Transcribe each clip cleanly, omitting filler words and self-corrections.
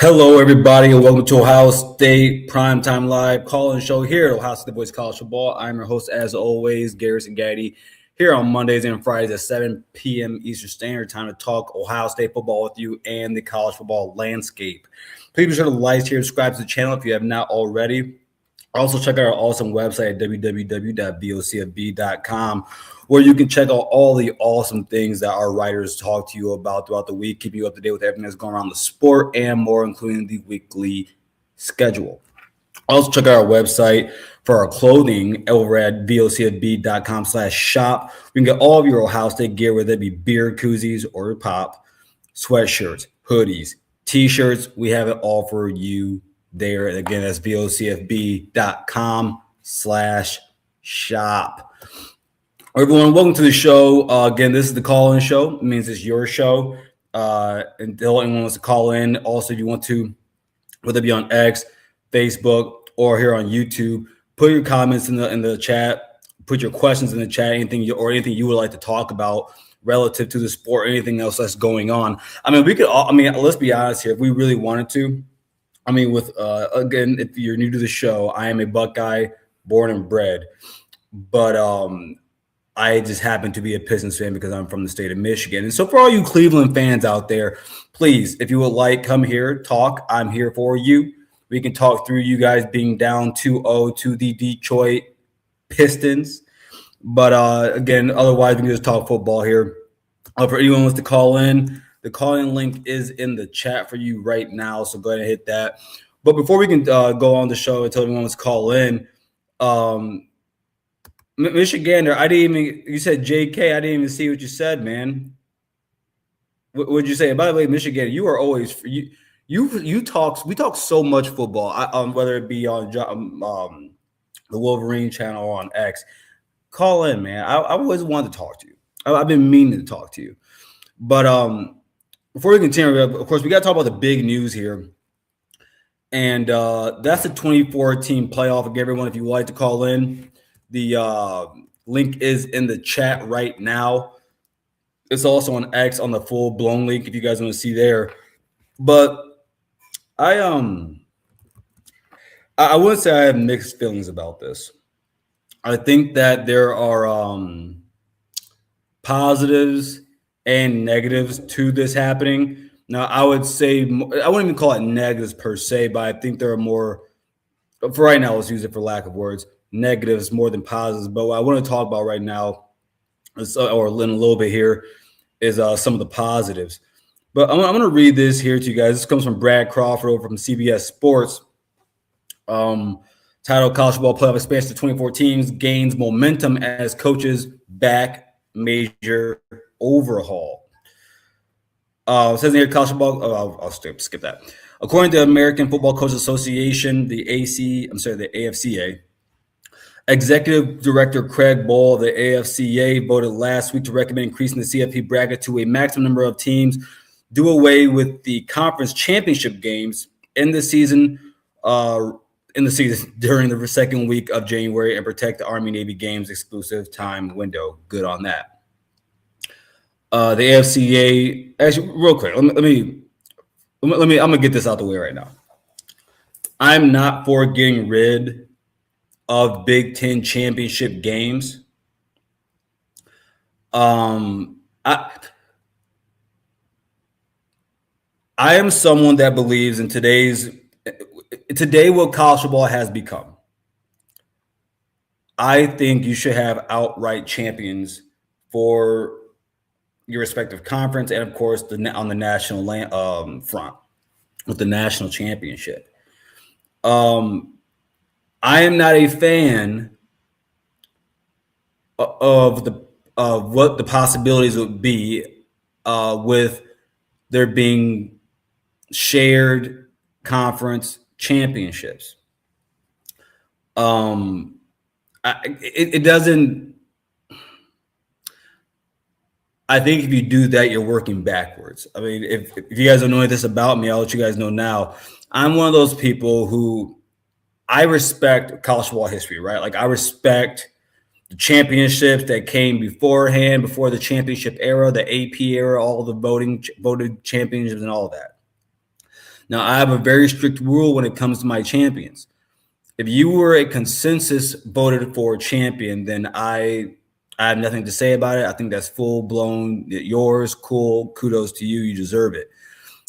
Hello, everybody, and welcome to Ohio State Primetime Live call-in show here at Ohio State Boys College Football. I'm your host, as always, Garrison Gaddy, here on Mondays and Fridays at 7 p.m. Eastern Standard Time to talk Ohio State football with you and the college football landscape. Please be sure to like, share, subscribe to the channel if you have not already. Also, check out our awesome website at www.vocfb.com, where you can check out all the awesome things that our writers talk to you about throughout the week, keep you up to date with everything that's going around the sport and more, including the weekly schedule. Also, check out our website for our clothing over at vocfb.com/shop. You can get all of your Ohio State gear, whether it be beer koozies or pop, sweatshirts, hoodies, T-shirts. We have it all for you there. Again, that's vocfb.com/shop. Everyone, welcome to the show. Again, this is the call-in show. It means it's your show. And anyone wants to call in. Also, if you want to, whether it be on X, Facebook, or here on YouTube, put your comments in the chat. Put your questions in the chat. Anything you would like to talk about relative to the sport, or anything else that's going on. I mean, we could. Let's be honest here. If we really wanted to. Again, if you're new to the show, I am a Buckeye born and bred, but I just happen to be a Pistons fan because I'm from the state of Michigan. And so for all you Cleveland fans out there, please, if you would like, come here, talk. I'm here for you. We can talk through you guys being down 2-0 to the Detroit Pistons. But again, otherwise, we can just talk football here. For anyone who wants to call in, the call-in link is in the chat for you right now, so go ahead and hit that. But before we can go on the show and tell everyone to call in, Michigander, you said JK, I didn't even see what you said, man. What would you say? And by the way, Michigander, you are always we talk so much football, whether it be on the Wolverine channel or on X. Call in, man. I always wanted to talk to you. I've been meaning to talk to you. But before we continue, of course, we got to talk about the big news here. And that's the 2014 playoff. Again, everyone, if you would like to call in, the link is in the chat right now. It's also on X on the full-blown link if you guys want to see there. But I wouldn't say I have mixed feelings about this. I think that there are positives and negatives to this happening. Now, I would say, I wouldn't even call it negatives per se, but I think there are more, for right now, let's use it for lack of words, negatives more than positives. But what I want to talk about right now, or in a little bit here, is some of the positives. But I'm going to read this here to you guys. This comes from Brad Crawford over from CBS Sports. Titled College Football Playoff Expansion to 24 teams gains momentum as coaches back major overhaul. It says here college football. I'll skip that. According to the American Football Coaches Association, the AFCA, Executive Director Craig Ball of the AFCA voted last week to recommend increasing the CFP bracket to a maximum number of teams, do away with the conference championship games in the season during the second week of January, and protect the Army-Navy games exclusive time window. Good on that. The AFCA, actually, real quick, I'm gonna get this out the way right now. I'm not for getting rid of Big Ten championship games. I am someone that believes in today what college football has become. I think you should have outright champions for your respective conference, and of course, on the national front with the national championship. I am not a fan of what the possibilities would be with there being shared conference championships. It doesn't. I think if you do that, you're working backwards. I mean, if you guys don't know this about me, I'll let you guys know now. I'm one of those people who I respect college football history, right? Like, I respect the championships that came beforehand, before the championship era, the AP era, all the voted championships and all of that. Now, I have a very strict rule when it comes to my champions. If you were a consensus voted for champion, then I have nothing to say about it. I think that's full blown yours. Cool. Kudos to you. You deserve it.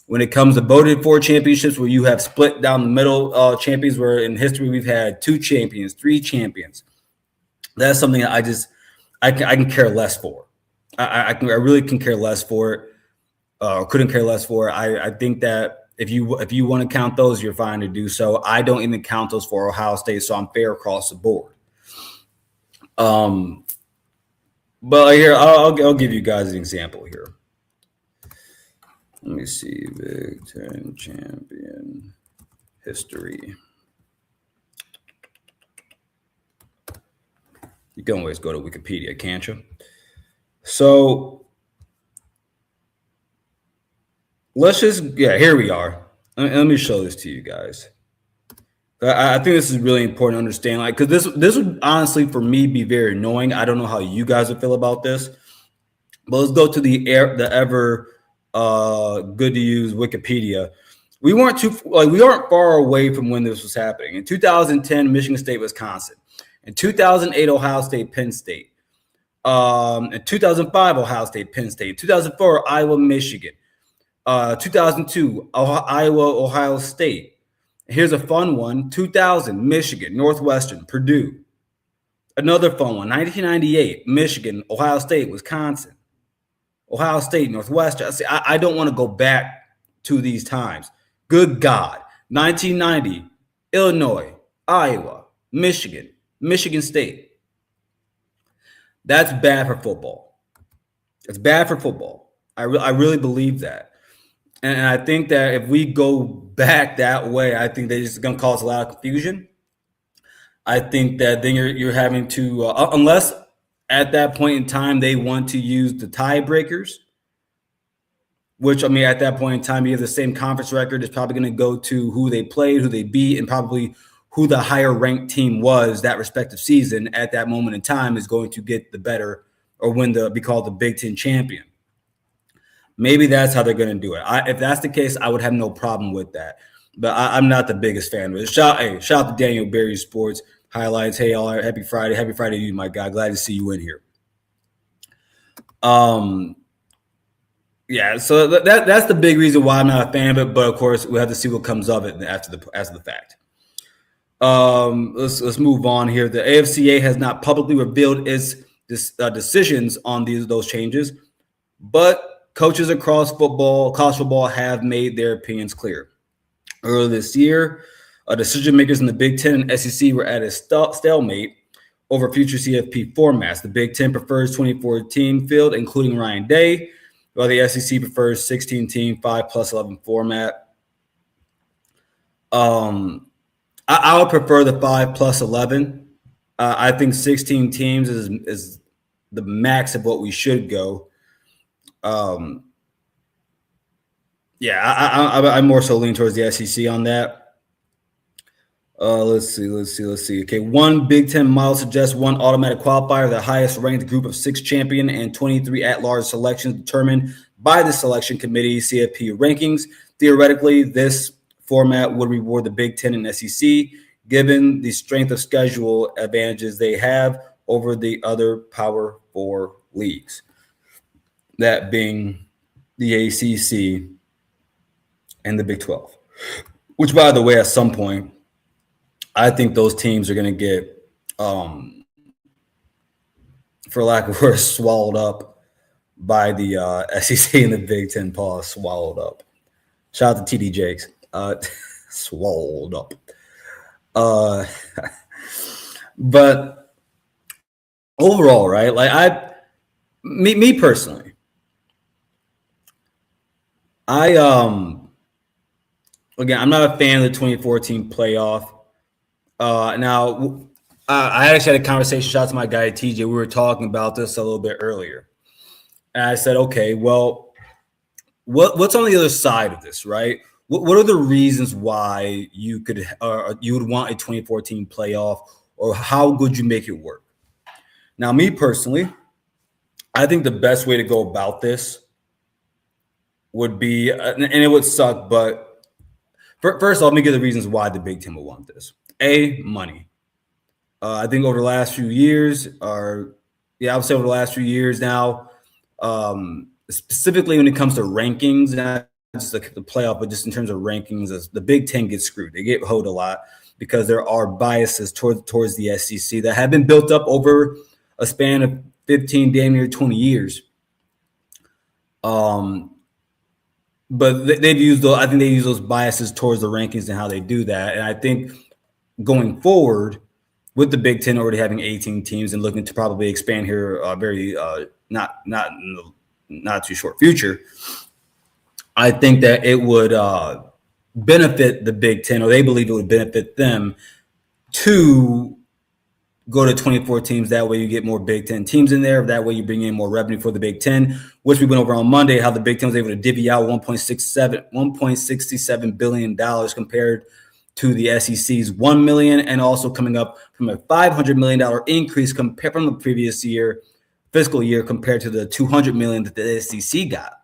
When it comes to voted for championships, where you have split down the middle champions, where in history we've had 2 champions, 3 champions, that's something that I can care less for. I really can care less for it, or couldn't care less for it. I think that if you want to count those, you're fine to do so. I don't even count those for Ohio State, so I'm fair across the board. But here I'll give you guys an example here. Let me see, Big Ten champion history. You can always go to Wikipedia, can't you? So here we are. Let me show this to you guys. I think this is really important to understand, like, because this would honestly for me be very annoying. I don't know how you guys would feel about this, but let's go to the ever good to use Wikipedia. We aren't far away from when this was happening. In 2010, Michigan State, Wisconsin. In 2008, Ohio State, Penn State. In 2005, Ohio State, Penn State. 2004, Iowa, Michigan. 2002, Iowa, Ohio State. Here's a fun one. 2000, Michigan, Northwestern, Purdue. Another fun one. 1998, Michigan, Ohio State, Wisconsin. Ohio State, Northwestern. I don't want to go back to these times. Good God. 1990, Illinois, Iowa, Michigan, Michigan State. That's bad for football. It's bad for football. I really believe that. And I think that if we go back that way, I think that it's going to cause a lot of confusion. I think that then you're having to, unless at that point in time they want to use the tiebreakers, which, I mean, at that point in time, you have the same conference record. It's probably going to go to who they played, who they beat, and probably who the higher ranked team was that respective season at that moment in time is going to get the better or be called the Big Ten champion. Maybe that's how they're going to do it. If that's the case, I would have no problem with that. But I'm not the biggest fan of it. Shout out to Daniel Berry Sports Highlights. Hey, all, happy Friday. Happy Friday to you, my guy. Glad to see you in here. Yeah, so that's the big reason why I'm not a fan of it. But of course, we have to see what comes of it after the fact. Let's move on here. The AFCA has not publicly revealed its decisions on those changes, but coaches across college football have made their opinions clear. Earlier this year, decision makers in the Big Ten and SEC were at a stalemate over future CFP formats. The Big Ten prefers 24-team field, including Ryan Day, while the SEC prefers 16-team, 5+11 format. I would prefer the 5+11. I think 16 teams is the max of what we should go. I'm more so lean towards the SEC on that. Let's see. Okay, one Big Ten model suggests one automatic qualifier, the highest ranked group of 6 champion and 23 at-large selections determined by the selection committee CFP rankings. Theoretically, this format would reward the Big Ten and SEC, given the strength of schedule advantages they have over the other Power 4 leagues, that being the ACC and the Big 12, which, by the way, at some point, I think those teams are going to get, for lack of words, swallowed up by the SEC and the Big Ten. Pause, swallowed up. Shout out to TD Jakes. Swallowed up. But overall, right? Like me personally, again, I'm not a fan of the 2014 playoff. Now, I actually had a conversation. Shout out to my guy TJ. We were talking about this a little bit earlier, and I said, okay, well, what's on the other side of this, right? What are the reasons why you would want a 2014 playoff, or how would you make it work? Now, me personally, I think the best way to go about this would be, and it would suck, but First, let me give the reasons why the Big Ten will want this. Money. I think over the last few years, I would say over the last few years now, specifically when it comes to rankings, not just the playoff, but just in terms of rankings, the Big Ten gets screwed. They get hoed a lot because there are biases towards the SEC that have been built up over a span of 15, damn near 20 years. But they've used I think they use those biases towards the rankings and how they do that. And I think going forward, with the Big Ten already having 18 teams and looking to probably expand here very not in the not too short future, I think that it would benefit the Big Ten, or they believe it would benefit them to go to 24 teams. That way you get more Big Ten teams in there. That way you bring in more revenue for the Big Ten, which we went over on Monday, how the Big Ten was able to divvy out $1.67 billion compared to the SEC's $1 million, and also coming up from a $500 million increase compared from the previous fiscal year compared to the $200 million that the SEC got.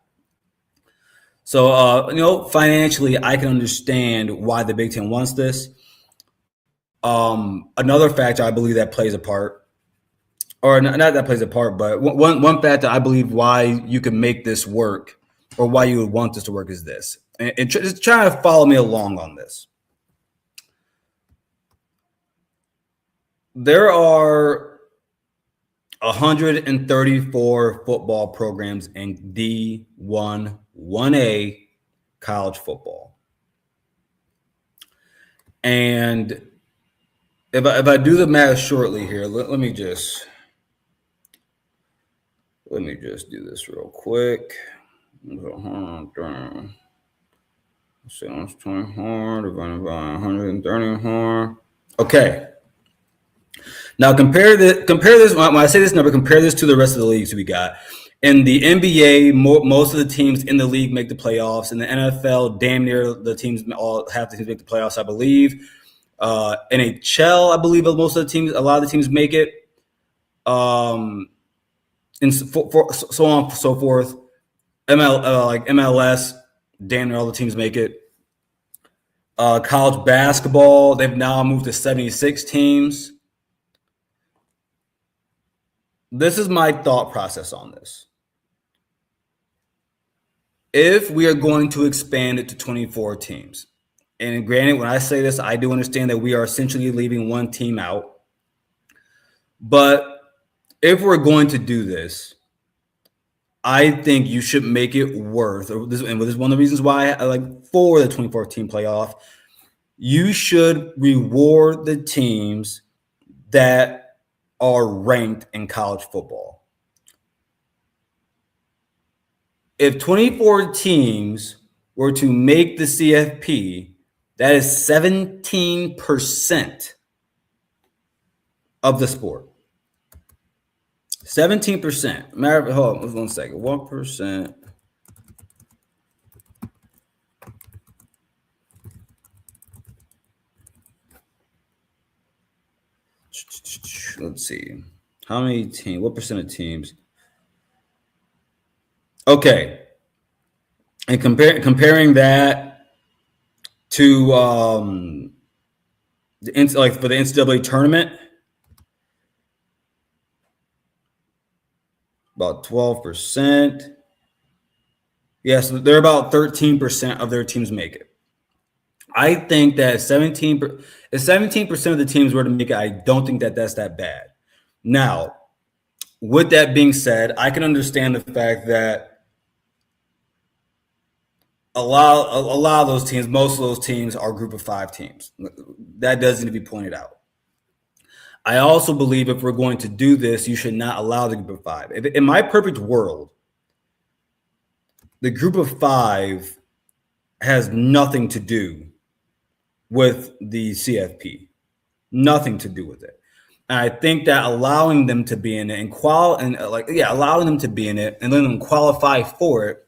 So, financially, I can understand why the Big Ten wants this. Another factor I believe that plays a part, or not that plays a part, but one factor I believe why you can make this work, or why you would want this to work, is this. And just try to follow me along on this. There are 134 football programs in D1, 1A college football. And if I do the math shortly here, let me just do this real quick. Sounds 20 hard divided by 130 hard. Okay. Now compare this. When I say this number, compare this to the rest of the leagues we got. In the NBA, most of the teams in the league make the playoffs. In the NFL, damn near half the teams make the playoffs, I believe. NHL, I believe a lot of the teams make it. And so on and so forth. MLS, damn near all the teams make it. College basketball, they've now moved to 76 teams. This is my thought process on this. If we are going to expand it to 24 teams, and granted, when I say this, I do understand that we are essentially leaving one team out. But if we're going to do this, I think you should make it worth, and this is one of the reasons why I like for the 24-team playoff, you should reward the teams that are ranked in college football. If 24 teams were to make the CFP, that is 17% of the sport. 17%. Hold on 1 second. 1%. Let's see. How many teams? What percent of teams? Okay. And comparing that to for the NCAA tournament, about 12%. Yes, they're about 13% of their teams make it. I think that 17% of the teams were to make it, I don't think that that's that bad. Now, with that being said, I can understand the fact that a lot of those teams, most of those teams are group of 5 teams. That does need to be pointed out. I also believe if we're going to do this, you should not allow the group of 5. In my perfect world, the group of 5 has nothing to do with the CFP, nothing to do with it. And I think that allowing them to be in it allowing them to be in it and letting them qualify for it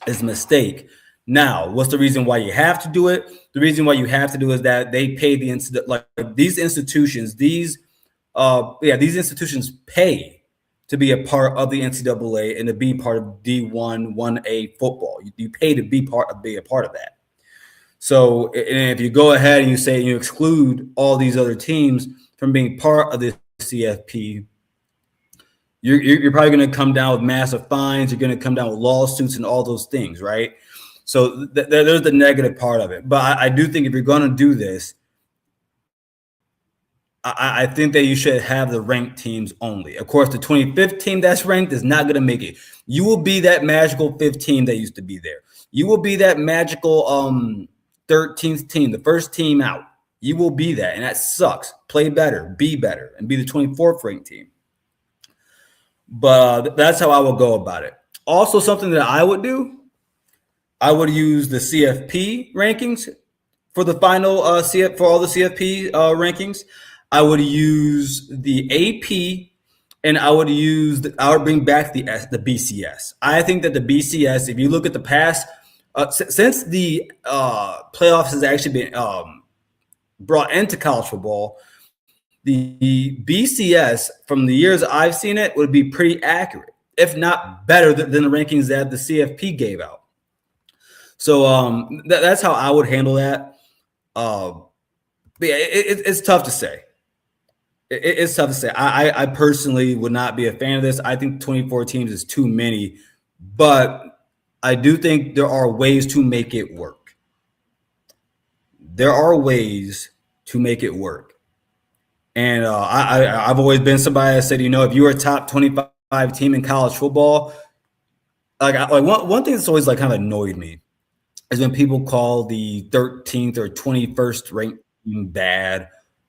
is a mistake. Now, what's the reason why you have to do it? The reason why you have to do it is that they pay these institutions pay to be a part of the NCAA and to be part of D1, 1A football. You pay to be a part of that. So, and if you go ahead and you say you exclude all these other teams from being part of the CFP, you're probably going to come down with massive fines. You're going to come down with lawsuits and all those things, right? So there's the negative part of it. But I do think if you're going to do this, I think that you should have the ranked teams only. Of course, the 25th team that's ranked is not going to make it. You will be that magical 5th team that used to be there. You will be that magical 13th team, the first team out. You will be that, and that sucks. Play better, and be the 24th ranked team. But that's how I would go about it. Also, something that I would do, I would use the CFP rankings for the final for all the CFP rankings. I would use the AP, and I would bring back the BCS. I think that the BCS, if you look at the past, since the playoffs has actually been brought into college football, the BCS from the years I've seen it would be pretty accurate, if not better than the rankings that the CFP gave out. So that's how I would handle that. But yeah, it's tough to say. It's tough to say. I personally would not be a fan of this. I think 24 teams is too many, but I do think there are ways to make it work. There are ways to make it work. And I've always been somebody that said, if you're a top 25 team in college football, one thing that's always kind of annoyed me is when people call the 13th or 21st ranked team bad,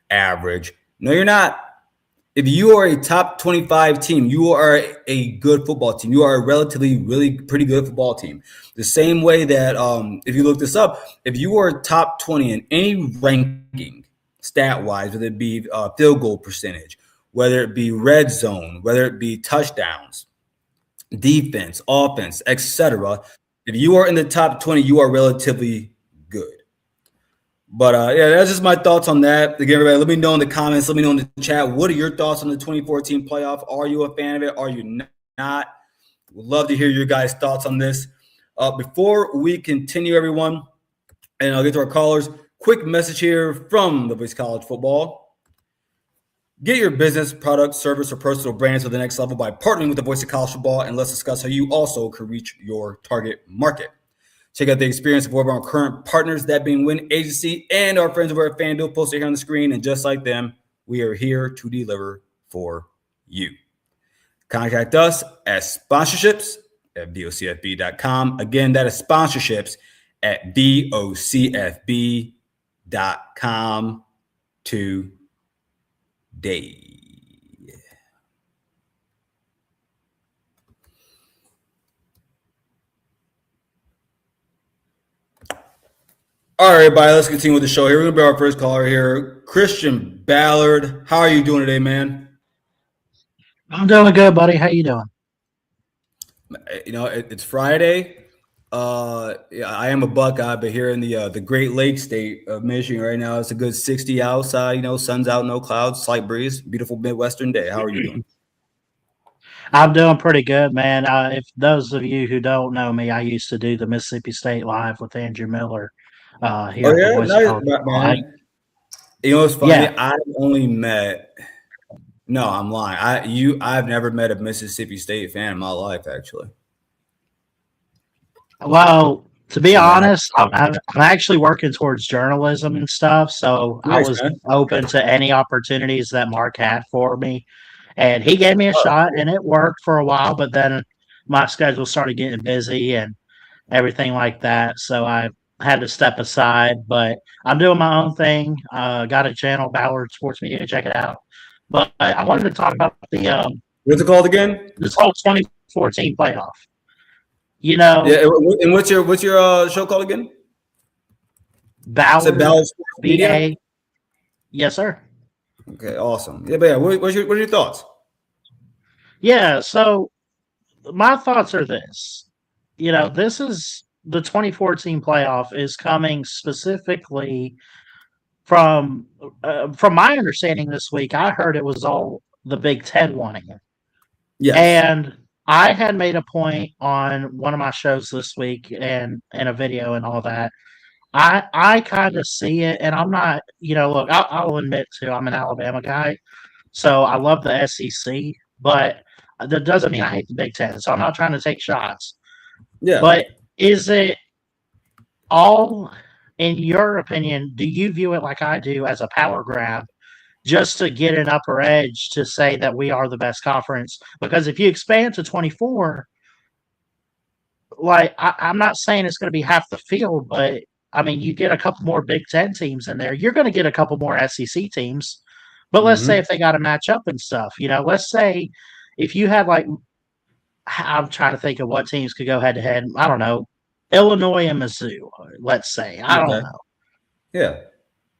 average. No, you're not. If you are a top 25 team, you are a good football team. You are a relatively, really pretty good football team. The same way that if you look this up, if you are top 20 in any ranking, stat-wise, whether it be field goal percentage, whether it be red zone, whether it be touchdowns, defense, offense, etc. If you are in the top 20, you are relatively good. But yeah, that's just my thoughts on that. Again, everybody, let me know in the comments. Let me know in the chat. What are your thoughts on the 2014 playoff? Are you a fan of it? Are you not? Would love to hear your guys' thoughts on this. Before we continue, everyone, and I'll get to our callers, quick message here from the Voice of College Football. Get your business, product, service, or personal brand to the next level by partnering with the Voice of College Football, and let's discuss how you also can reach your target market. Check out the experience of one of our current partners, that being Win Agency, and our friends over at FanDuel, posted here on the screen. And just like them, we are here to deliver for you. Contact us at sponsorships at vocfb.com. Again, that is sponsorships at vocfb.com today. All right, everybody, let's continue with the show here. We're going to be our first caller here, Christian Ballard. How are you doing today, man? I'm doing good, buddy. How you doing? It's Friday. I am a Buckeye, but here in the Great Lakes state of Michigan right now, it's a good 60 outside. Sun's out, no clouds, slight breeze, beautiful Midwestern day. How are you doing? I'm doing pretty good, man. If those of you who don't know me, I used to do the Mississippi State Live with Andrew Miller here at the Voice of College Football. It's funny. Yeah. I've only met. No, I'm lying. I've never met a Mississippi State fan in my life, actually. Well, to be honest, I'm actually working towards journalism and stuff, so Nice, I was man. open to any opportunities that Mark had for me. And he gave me a shot, and it worked for a while, but then my schedule started getting busy and everything like that, so I had to step aside. But I'm doing my own thing. Got a channel, Ballard Sports Media. Check it out. But I wanted to talk about What's it called again? this whole 2014 playoff. Yeah, and what's your show called again? Ballard Sports Media? Yes, sir. Okay, awesome. Yeah, but yeah, what are your thoughts? Yeah, so my thoughts are this. This is the 2014 playoff is coming specifically from my understanding this week. I heard it was all the Big Ten wanting it. Yes. And I had made a point on one of my shows this week and in a video and all that I kind of see it, and I'm not, look, I'll admit too, I'm an Alabama guy, so I love the SEC, but that doesn't mean I hate the Big Ten. So I'm not trying to take shots. Yeah. But is it all, in your opinion, do you view it like I do as a power grab just to get an upper edge to say that we are the best conference? Because if you expand to 24, like I'm not saying it's going to be half the field, but I mean, you get a couple more Big Ten teams in there. You're going to get a couple more SEC teams. But let's say Mm-hmm. if they got to match up and stuff, let's say if you had like, I'm trying to think of what teams could go head to head. I don't know, Illinois and Mizzou. Let's say I don't Okay. know. Yeah.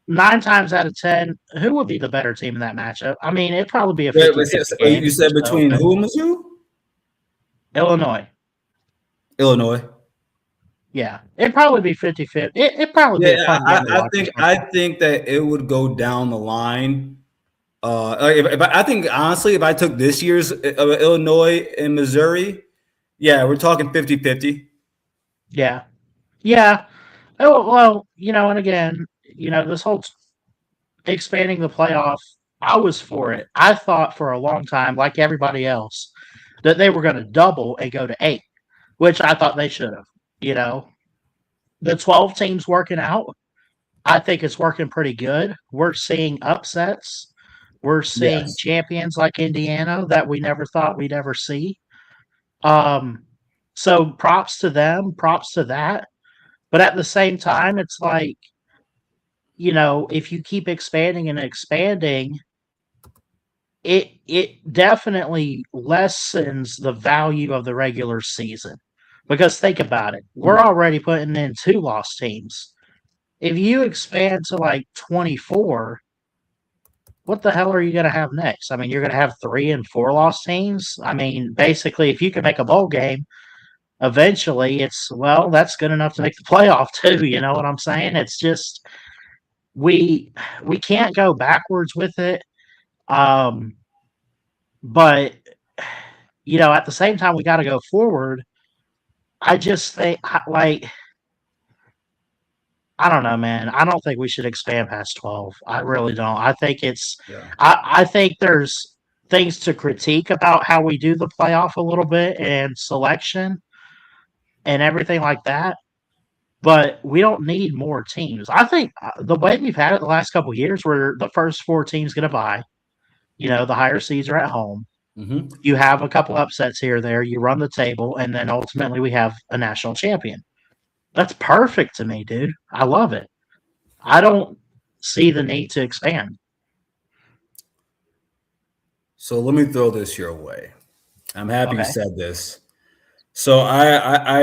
9 times out of 10, who would be the better team in that matchup? I mean, it'd probably be a Wait, 50-50 so you game. said So, between who and Mizzou? Illinois. Illinois. Yeah, it'd probably be 50-50. It'd probably be a Yeah, fun game to watch. I think that it would go down the line. If I think honestly, if I took this year's Illinois and Missouri, yeah, we're talking 50-50. Yeah. Yeah. Oh, well, and again, this whole expanding the playoff, I was for it. I thought for a long time, like everybody else, that they were going to double and go to 8, which I thought they should have. You know, the 12 teams working out, I think it's working pretty good. We're seeing upsets. We're seeing Yes. champions like Indiana that we never thought we'd ever see. Um, so props to them, props to that. But at the same time, it's like, if you keep expanding and expanding, it definitely lessens the value of the regular season. Because think about it, we're already putting in 2 loss teams. If you expand to like 24, what the hell are you going to have next? I mean, you're going to have 3 and 4 loss teams. I mean, basically, if you can make a bowl game, eventually that's good enough to make the playoff too. You know what I'm saying? It's just we can't go backwards with it. But at the same time, we got to go forward. I just think, like, I don't know, man. I don't think we should expand past 12. I really don't. I think Yeah. I think there's things to critique about how we do the playoff a little bit and selection and everything like that. But we don't need more teams. I think the way we've had it the last couple of years, where the first 4 teams going to bye, the higher seeds are at home. Mm-hmm. You have a couple upsets here or there. You run the table, and then ultimately we have a national champion. That's perfect to me, dude. I love it. I don't see the need to expand. So let me throw this your way. I'm happy you Okay. said this. So I'll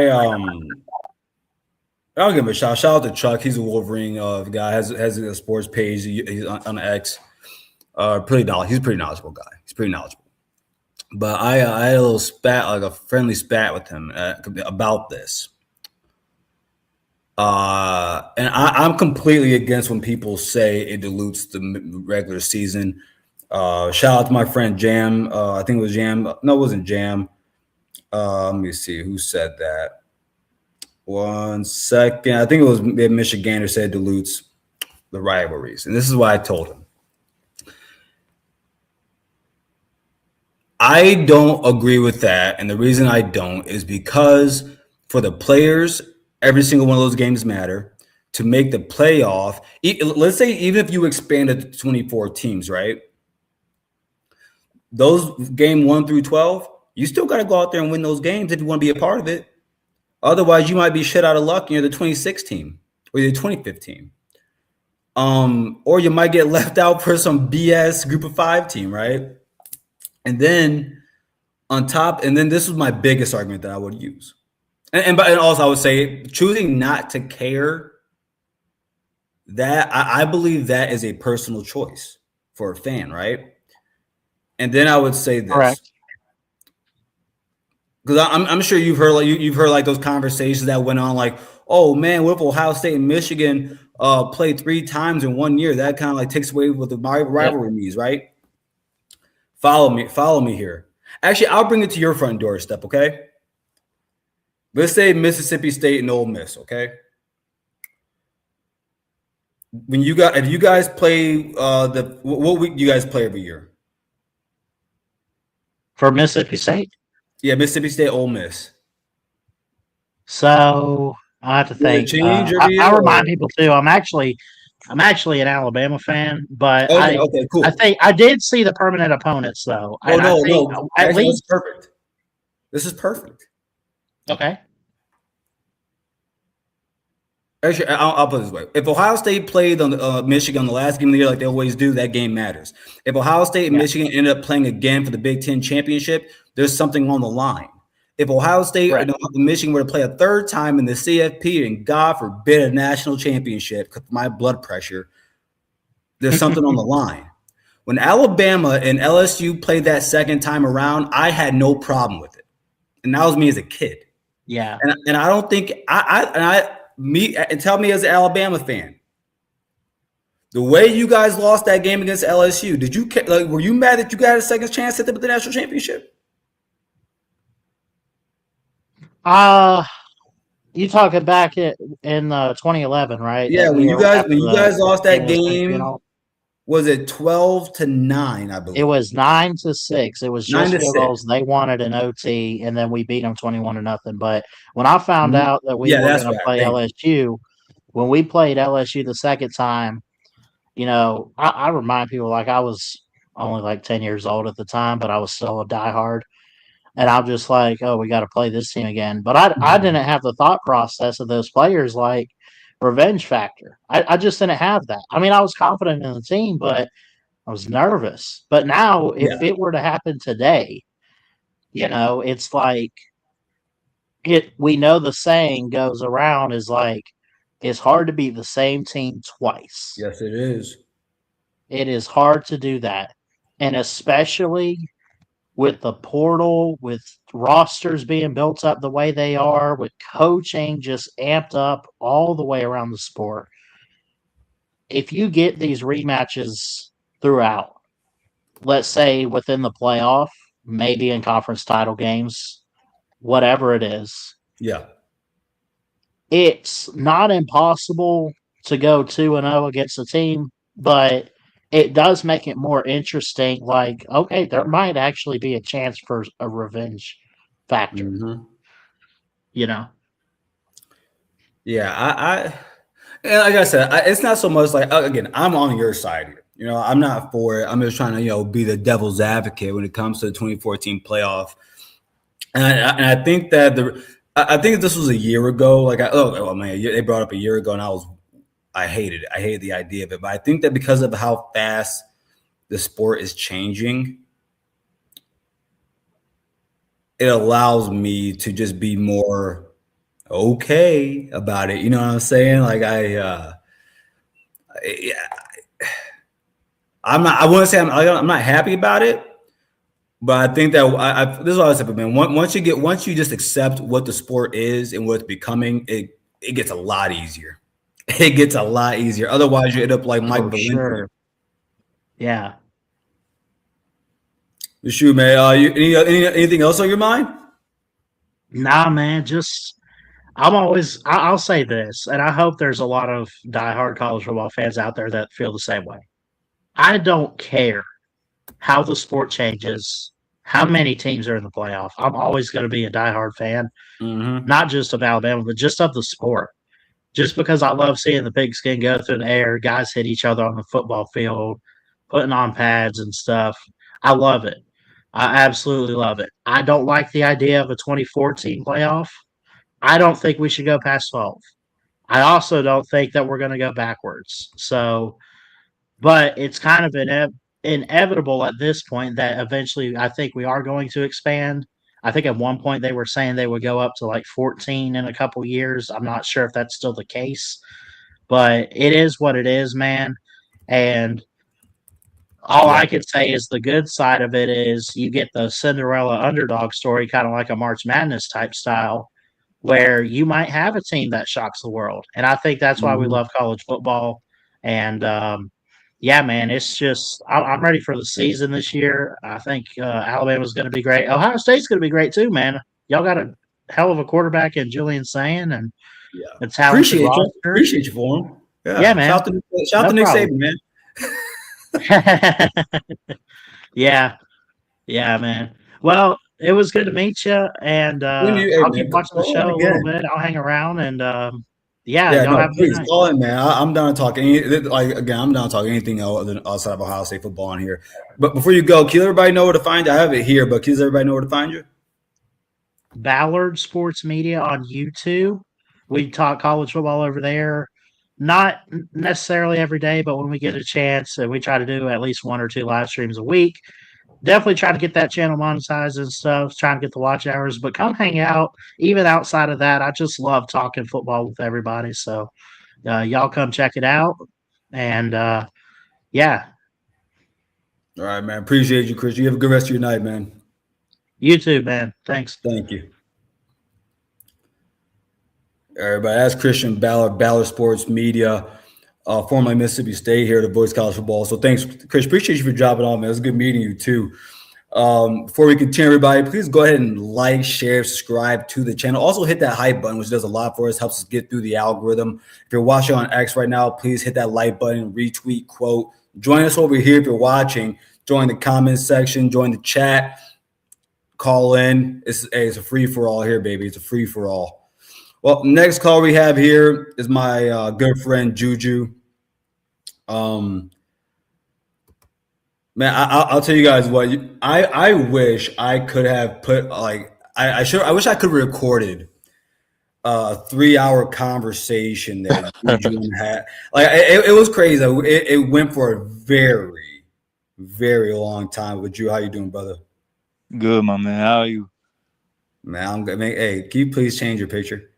give him a shout. Shout out to Chuck. He's a Wolverine guy. Has a sports page. He's on X. He's a pretty knowledgeable guy. He's pretty knowledgeable. But I had a little spat, like a friendly spat with him about this. And I'm completely against when people say it dilutes the regular season. Shout out to my friend Jam. I think it was Jam. No, it wasn't Jam. Let me see who said that. 1 second. I think it was Michigander said dilutes the rivalries. And this is what I told him. I don't agree with that. And the reason I don't is because for the players, every single one of those games matter. To make the playoff, let's say even if you expanded to 24 teams, right? Those game 1 through 12, you still got to go out there and win those games if you want to be a part of it. Otherwise, you might be shit out of luck and you're the 26th team or you're the 25th team. Or you might get left out for some BS group of 5 team, right? And then this was my biggest argument that I would use. And also I would say choosing not to care, that I believe that is a personal choice for a fan, right? And then I would say this. Correct. Because I'm sure you've heard like those conversations that went on, like, oh man, what if Ohio State and Michigan played 3 times in 1 year? That kind of like takes away what the rivalry means, right? Follow me here. Actually, I'll bring it to your front doorstep, okay? Let's say Mississippi State and Ole Miss, okay? When you got if you guys play what week do you guys play every year? for Mississippi State. Yeah, Mississippi State, Ole Miss. So I have to Does it think. change every year? I'll Or? remind people too. I'm actually an Alabama fan, but Okay, I okay, I cool. think I did see the permanent opponents though, Oh and I no, think no. at Actually, this is least perfect. This is perfect. okay. Actually, I'll put it this way: if Ohio State played on Michigan on the last game of the year, like they always do, that game matters. If Ohio State and Yeah. Michigan end up playing again for the Big Ten championship, there's something on the line. If Ohio State Right. and Michigan were to play a third time in the CFP and God forbid a national championship, because my blood pressure, there's something on the line. When Alabama and LSU played that second time around, I had no problem with it, and that was me as a kid. Yeah. And I don't think and tell me as an Alabama fan, the way you guys lost that game against LSU, did you like were you mad that you got a second chance at the national championship? Uh you talking back in 2011, right? Yeah, That year when after you guys the lost that Kansas City and game, all. was it 12-9, I It believe. was 9-6. It was Nine just to field six. goals. They wanted an OT, and then we beat them 21-0. But when I found Mhm. out that we Yeah, were that's going to right. play Thank you. LSU, when we played LSU the second time, I remind people like I was only like 10 years old at the time, but I was still a diehard. And I'm just like, oh, we got to play this team again. But I Mhm. didn't have the thought process of those players like revenge factor. I just didn't have that. I mean, I was confident in the team, but I was nervous. But now, if Yeah. it were to happen today, it's like it. We know the saying goes around is like it's hard to beat the same team twice. Yes, it is. It is hard to do that, and especially with the portal, with rosters being built up the way they are, with coaching just amped up all the way around the sport. If you get these rematches throughout, let's say within the playoff, maybe in conference title games, whatever it is, Yeah. it's not impossible to go 2-0 against a team, but it does make it more interesting. Like, okay, there might actually be a chance for a revenge factor, Hmm. you know? Yeah, and like I said, it's not so much like again, I'm on your side here. I'm not for it. I'm just trying to be the devil's advocate when it comes to the 2014 playoff. And I think that I think this was a year ago. Like, oh man, they brought up a year ago, and I hated it. I hated the idea of it. But I think that because of how fast the sport is changing, it allows me to just be more okay about it. You know what I'm saying? Like yeah, I'm not. I wouldn't say I'm not happy about it, but I think that this is what I said, man. Once you just accept what the sport is and what it's becoming, it gets a lot easier. It gets a lot easier. Otherwise, you end up like Mike For Valenti. sure. Yeah. Shoot, man. Anything else on your mind? Nah, man, I'll say this, and I hope there's a lot of diehard college football fans out there that feel the same way. I don't care how the sport changes, how many teams are in the playoff. I'm always going to be a diehard fan, Mm-hmm. not just of Alabama, but just of the sport. Just because I love seeing the pigskin go through the air, guys hit each other on the football field, putting on pads and stuff. I love it. I absolutely love it. I don't like the idea of a 2014 playoff. I don't think we should go past 12. I also don't think that we're going to go backwards. So, but it's kind of inevitable at this point that eventually I think we are going to expand. I think at one point they were saying they would go up to like 14 in a couple years. I'm not sure if that's still the case, but it is what it is, man. And all Yeah. I can say is the good side of it is you get the Cinderella underdog story, kind of like a March Madness type style, where you might have a team that shocks the world. And I think that's why we Mm-hmm. love college football. And yeah, man, it's just I'm ready for the season this year. I think Alabama's going to be great. Ohio State's going to be great too, man. Y'all got a hell of a quarterback in Julian Sayin and Yeah. a talented Appreciate you. roster. Appreciate you for him. Yeah, man. Shout out No to Nick problem. Saban, man. Yeah. Yeah, man. Well, it was good to meet you, and Hey I'll keep man, watching the call in show a little again. bit. I'll hang around, and yeah, Yeah, y'all no, have a good please night. call in, man. I'm down to talk I'm down to talk anything else than outside of Ohio State football on here. But before you go, can you let everybody know where to find you? I have it here, but can you let everybody know where to find you? Ballard Sports Media on YouTube. We talk college football over there. Not necessarily every day, but when we get a chance, and we try to do at least one or two live streams a week. Definitely try to get that channel monetized and stuff, trying to get the watch hours, but come hang out. Even outside of that, I just love talking football with everybody. So y'all come check it out. And yeah, All right, man. Appreciate you, Chris. You have a good rest of your night, man. you too, man. Thanks. Thank you. Everybody, that's Christian Ballard, Ballard Sports Media, formerly Mississippi State here to Voice College Football. So thanks, Chris. Appreciate you for dropping on, man. It was good meeting you too. Before we continue, everybody, please go ahead and like, share, subscribe to the channel. Also hit that hype button, which does a lot for us, helps us get through the algorithm. If you're watching on X right now, please hit that like button, retweet, quote. Join us over here if you're watching. Join the comments section, join the chat, call in. It's a free-for-all here, baby. It's a free-for-all. Well, next call we have here is my good friend Juju. Man, I'll tell you guys what. I wish I could have put I wish I could have recorded a 3-hour conversation that Juju had. Like it was crazy. It went for a very, very long time. But Drew, how you doing, brother? Good, my man. How are you? Man, I'm good. Hey, can you please change your picture?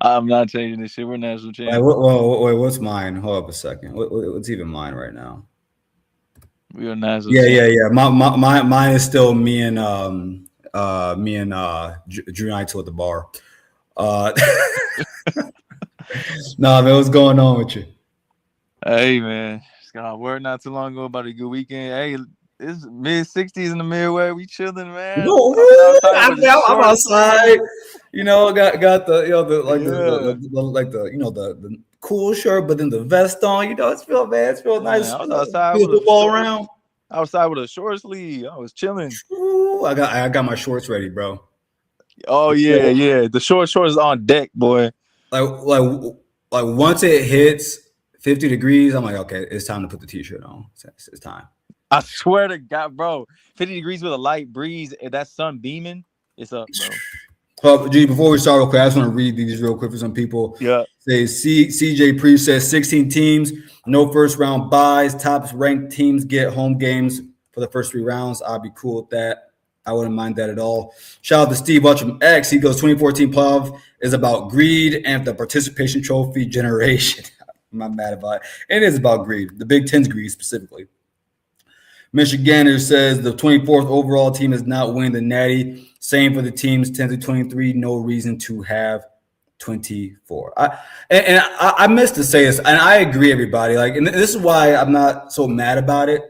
I'm not changing this shit. We're national champions. Wait, what's mine? Hold up a second. What's even mine right now? We are national. Yeah. Mine is still me and Drew Nights at the bar. Nah, man, what's going on with you? Hey, man. Just got off work not too long ago about a good weekend. Hey, it's mid-60s in the Midway. We chilling, man. No, I'm outside. You know, got the the cool shirt, but then the vest on. You know, it feels nice. I was outside with football around. Outside with a short sleeve. I was chilling. Ooh, I got my shorts ready, bro. Oh yeah. The shorts is on deck, boy. Like once it hits 50 degrees, I'm like, okay, it's time to put the t-shirt on. It's time. I swear to God, bro. 50 degrees with a light breeze, and that sun beaming, it's up, bro. Well, G, before we start real quick, I just want to read these real quick for some people. Yeah. Say CJ Pre says 16 teams, no first round buys. Top ranked teams get home games for the first 3 rounds. I'd be cool with that. I wouldn't mind that at all. Shout out to Steve Watcham X. He goes 2014 playoff is about greed and the participation trophy generation. I'm not mad about it. It is about greed. The Big Ten's greed specifically. Michigander says the 24th overall team is not winning the Natty. Same for the teams 10 to 23. No reason to have 24. I missed to say this, and I agree, everybody. Like, and this is why I'm not so mad about it.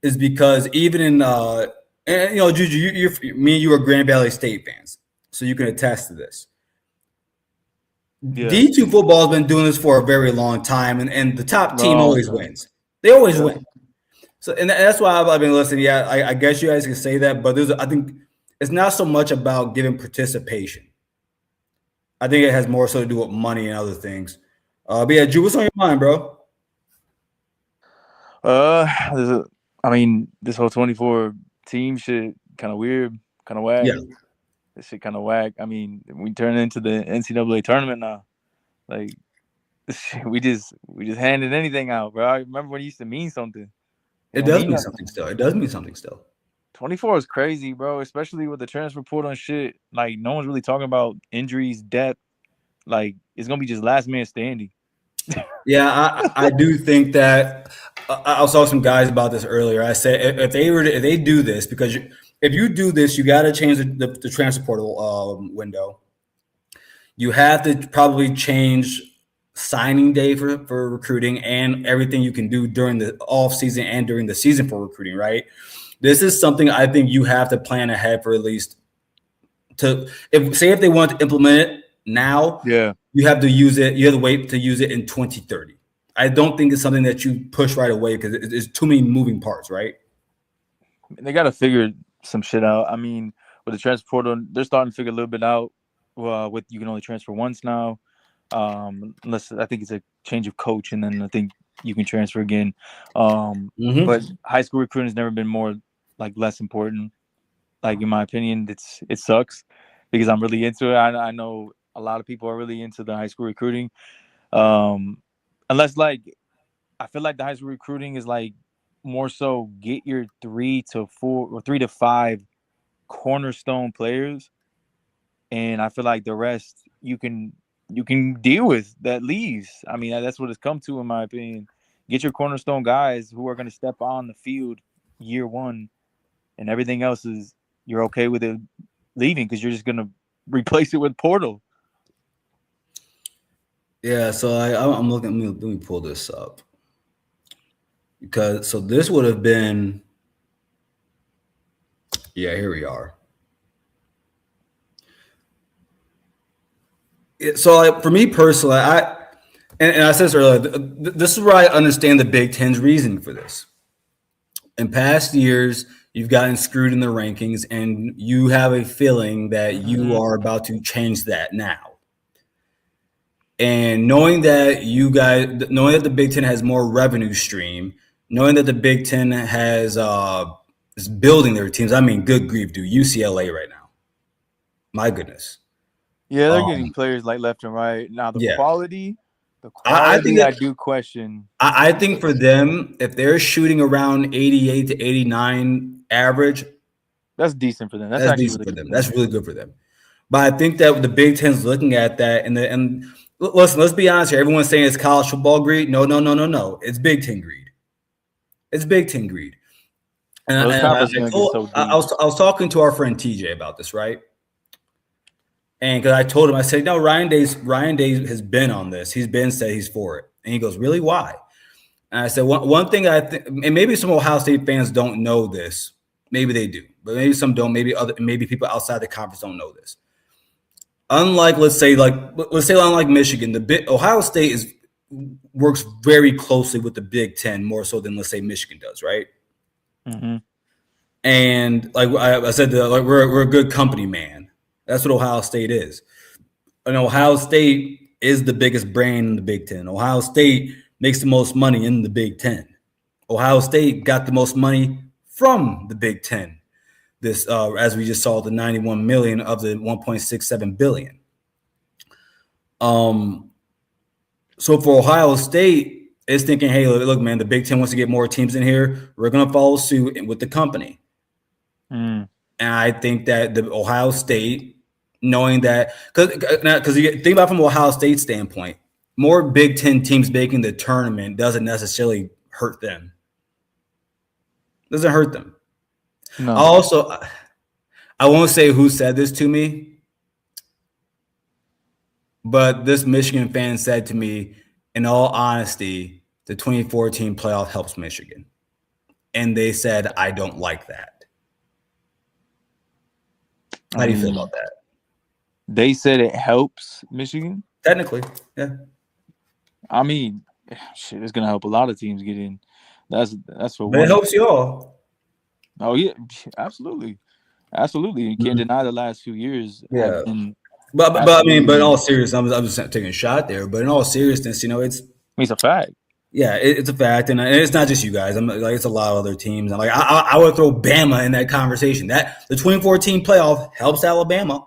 Is because even in and you know, Juju, me and you are Grand Valley State fans, so you can attest to this. Yeah. D2 football has been doing this for a very long time, and the top team always wins. They always win. So, and that's why I've been listening. Yeah, I guess you guys can say that, but I think it's not so much about giving participation. I think it has more so to do with money and other things. But yeah, Drew, what's on your mind, bro? This whole 24 team shit kind of weird, kind of whack. Yeah. This shit kind of whack. I mean, we turn into the NCAA tournament now. Like, we just handed anything out, bro. I remember when it used to mean something. It does mean something still. It does mean something still. 24 is crazy, bro, especially with the transfer portal and shit. Like, no one's really talking about injuries, depth. Like, it's going to be just last man standing. Yeah, I do think that I was talking to some guys about this earlier. I said if they do this, because if you do this, you got to change the transfer portal window. You have to probably change signing day for recruiting and everything you can do during the off season and during the season for recruiting, right? This is something I think you have to plan ahead for at least if they want to implement it now. Yeah. You have to use it. You have to wait to use it in 2030. I don't think it's something that you push right away because it's too many moving parts, right? They got to figure some shit out. I mean, with the transfer portal, they're starting to figure a little bit out. With you can only transfer once now, unless I think it's a change of coach, and then I think you can transfer again. But high school recruiting has never been more less important. Like in my opinion, it sucks because I'm really into it. I know a lot of people are really into the high school recruiting. Unless I feel like the high school recruiting is more so get your 3 to 4 or 3 to 5 cornerstone players, and I feel like the rest you can deal with that leaves. I mean, that's what it's come to, in my opinion. Get your cornerstone guys who are going to step on the field year one, and everything else is you're okay with it leaving because you're just going to replace it with portal. Yeah, so I'm looking. Let me pull this up because this would have been. Yeah, here we are. So for me personally, and I said this earlier, this is where I understand the Big Ten's reasoning for this. In past years, you've gotten screwed in the rankings, and you have a feeling that you are about to change that now. And knowing that the Big Ten has more revenue stream, knowing that the Big Ten is building their teams. I mean, good grief, dude, UCLA right now. My goodness. Yeah, they're getting players left and right. Now the quality, I think I do question. I think for them, if they're shooting around 88 to 89 average, that's decent for them. That's decent for them. That's really good for them. But I think that the Big Ten's looking at that, and listen, let's be honest here. Everyone's saying it's college football greed. No. It's Big Ten greed. It's Big Ten greed. And I was talking to our friend TJ about this, right? And because I told him, I said, no, Ryan Day has been on this. He's said he's for it. And he goes, really? Why? And I said, one thing I think, and maybe some Ohio State fans don't know this. Maybe they do, but maybe some don't. Maybe people outside the conference don't know this. Unlike, let's say unlike Michigan, Ohio State works very closely with the Big Ten more so than, let's say, Michigan does, right? Mm-hmm. And like I said, we're a good company, man. That's what Ohio State is. And Ohio State is the biggest brand in the Big Ten. Ohio State makes the most money in the Big Ten. Ohio State got the most money from the Big Ten. This, as we just saw, the $91 million of the $1.67 billion. So for Ohio State, it's thinking, hey, look, man, the Big Ten wants to get more teams in here. We're going to follow suit with the company. And I think that the Ohio State, knowing that, because you think about it from Ohio State standpoint, more Big Ten teams making the tournament doesn't necessarily hurt them. Doesn't hurt them. No. Also, I won't say who said this to me, but this Michigan fan said to me, in all honesty, the 2014 playoff helps Michigan. And they said, I don't like that. How do you feel about that? They said it helps Michigan? Technically, yeah. I mean, shit, it's going to help a lot of teams get in. That's for one. It helps you all. Oh, yeah, absolutely. Absolutely. You can't deny the last few years. Yeah. But I mean, but in all seriousness, I'm just taking a shot there. But in all seriousness, it's a fact. Yeah, it's a fact, and it's not just you guys. It's a lot of other teams. And I would throw Bama in that conversation. That the 2014 playoff helps Alabama.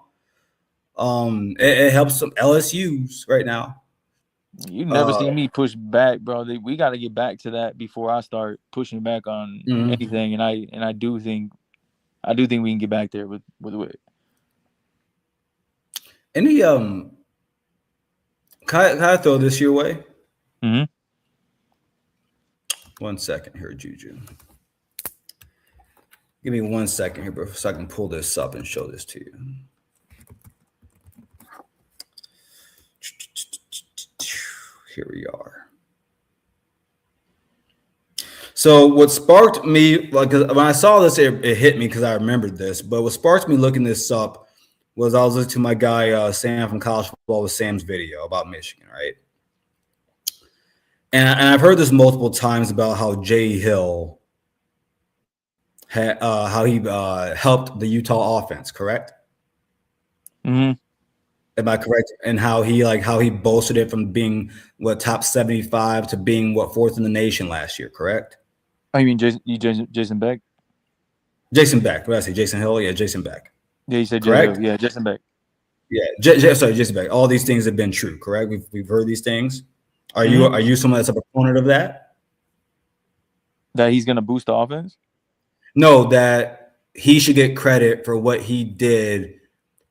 It helps some LSU's right now. You never see me push back, bro. We got to get back to that before I start pushing back on anything. And I do think we can get back there with it. Any can I throw this your way? Mm-hmm. 1 second here, Juju. Give me 1 second here, bro, so I can pull this up and show this to you. Here we are. So what sparked me, when I saw this, it hit me because I remembered this. But what sparked me looking this up was I was listening to my guy Sam from College Football with Sam's video about Michigan, right? And I've heard this multiple times about how Jay Hill how he helped the Utah offense, correct? Mm-hmm. Am I correct? And how he bolstered it from being top 75 to being fourth in the nation last year, correct? Oh, you mean Jason Beck? Jason Beck. What did I say? Jason Hill? Yeah, Jason Beck. Yeah, you said correct? Jason Hill. Yeah, Jason Beck. Yeah, sorry, Jason Beck. All these things have been true, correct? We've heard these things. Are you someone that's a proponent of that? That he's gonna boost the offense? No, that he should get credit for what he did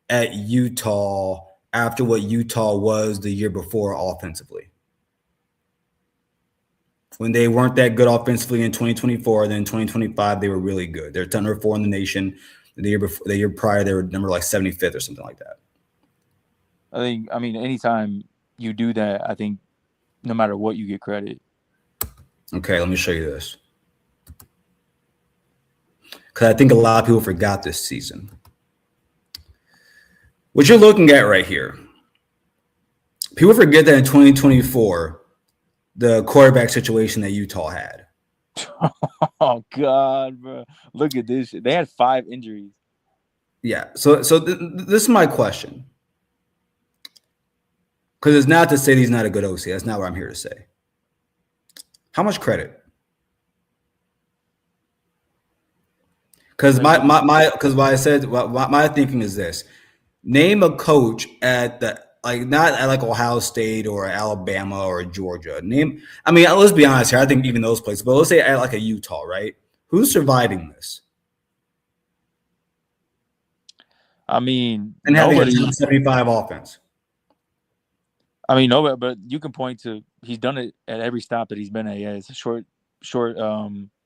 at Utah after what Utah was the year before offensively. When they weren't that good offensively in 2024, then in 2025 they were really good. They're number 4 in the nation. The year prior they were number 75th or something like that. I mean, anytime you do that, I think no matter what, you get credit. Okay, let me show you this. Because I think a lot of people forgot this season. What you're looking at right here, people forget that in 2024, the quarterback situation that Utah had. Oh, God, bro. Look at this shit. They had 5 injuries. Yeah, so this is my question. Because it's not to say he's not a good OC. That's not what I'm here to say. How much credit? Because my thinking is this: name a coach at not at Ohio State or Alabama or Georgia. Let's be honest here. I think even those places, but let's say at a Utah, right? Who's surviving this? I mean, and having a 75 offense. I mean, nobody, but you can point to he's done it at every stop that he's been at. Yeah, it's a short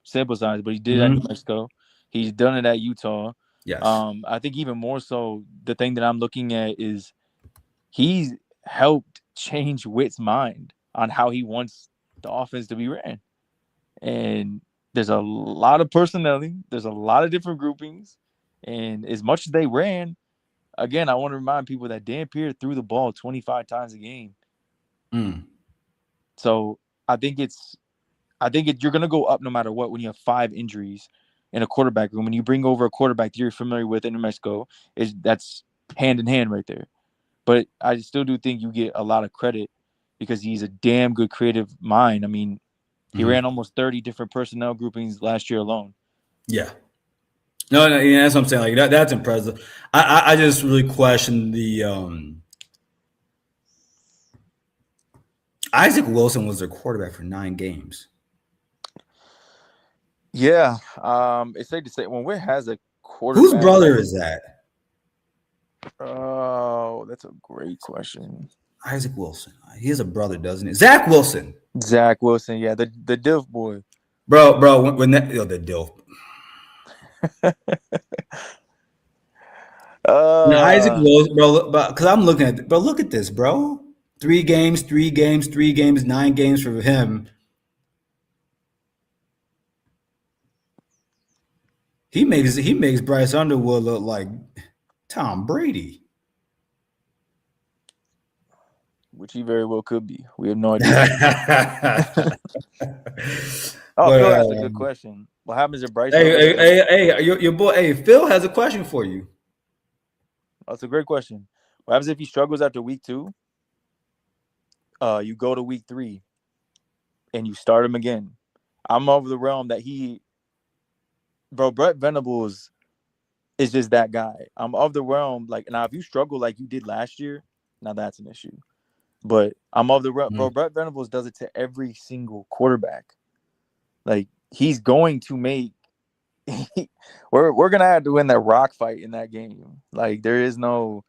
sample size, but he did it at New Mexico. He's done it at Utah. Yes. I think even more so, the thing that I'm looking at is he's helped change Witt's mind on how he wants the offense to be ran. And there's a lot of personality. There's a lot of different groupings. And as much as they ran, again, I want to remind people that Dan Pierre threw the ball 25 times a game. So I think you're going to go up no matter what when you have 5 injuries in a quarterback room. When you bring over a quarterback that you're familiar with in New Mexico, that's hand in hand right there. But I still do think you get a lot of credit because he's a damn good creative mind. I mean, he ran almost 30 different personnel groupings last year alone. Yeah. No, yeah, that's what I'm saying. That's impressive. I just really question the Isaac Wilson was their quarterback for 9 games. Yeah, it's safe to say when Witt has a quarterback. Whose brother is that? Oh, that's a great question. Isaac Wilson. He has a brother, doesn't he? Zach Wilson. Zach Wilson, yeah, the Dilf boy. Bro, when that the Dilf. Isaac Wilson, bro. Because I'm looking at, bro. Look at this, bro. 3 games, 9 games for him. He makes Bryce Underwood look like Tom Brady. Which he very well could be. We have no idea. Phil has a good question. What happens if Bryce? Hey, your boy. Hey, Phil has a question for you. That's a great question. What happens if he struggles after week 2? You go to week 3, and you start him again. I'm of the realm that Brett Venables is just that guy. I'm of the realm now if you struggle like you did last year, now that's an issue. But I'm of the realm, bro. Brett Venables does it to every single quarterback. He's going to make. We're gonna have to win that rock fight in that game. There's no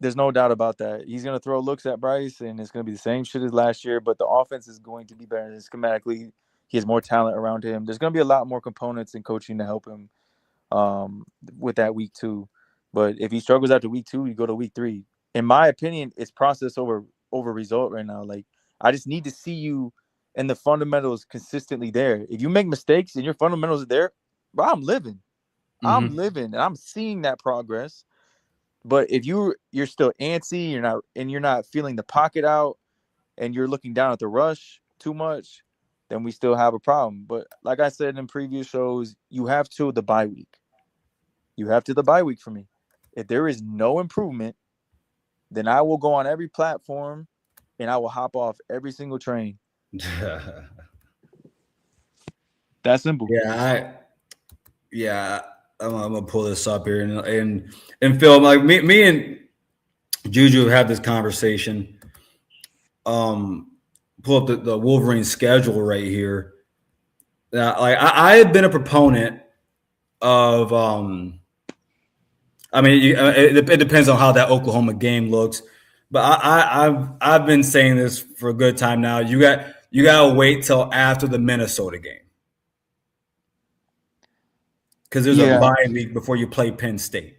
doubt about that. He's gonna throw looks at Bryce, and it's gonna be the same shit as last year. But the offense is going to be better. And schematically, he has more talent around him. There's gonna be a lot more components and coaching to help him with that week 2. But if he struggles after week 2, you go to week 3. In my opinion, it's process over result right now. I just need to see you and the fundamentals consistently there. If you make mistakes and your fundamentals are there, bro, I'm living. I'm living, and I'm seeing that progress. But if you're still antsy, you're not feeling the pocket out, and you're looking down at the rush too much, then we still have a problem. But like I said in previous shows, you have to the bye week. You have to the bye week for me. If there is no improvement, then I will go on every platform and I will hop off every single train. That's simple. I'm gonna pull this up here and Phil, like me and Juju have had this conversation. Pull up the Wolverine schedule right here. Like I have been a proponent of I mean, it depends on how that Oklahoma game looks, but I've been saying this for a good time now. You gotta wait till after the Minnesota game because there's a bye week before you play Penn State.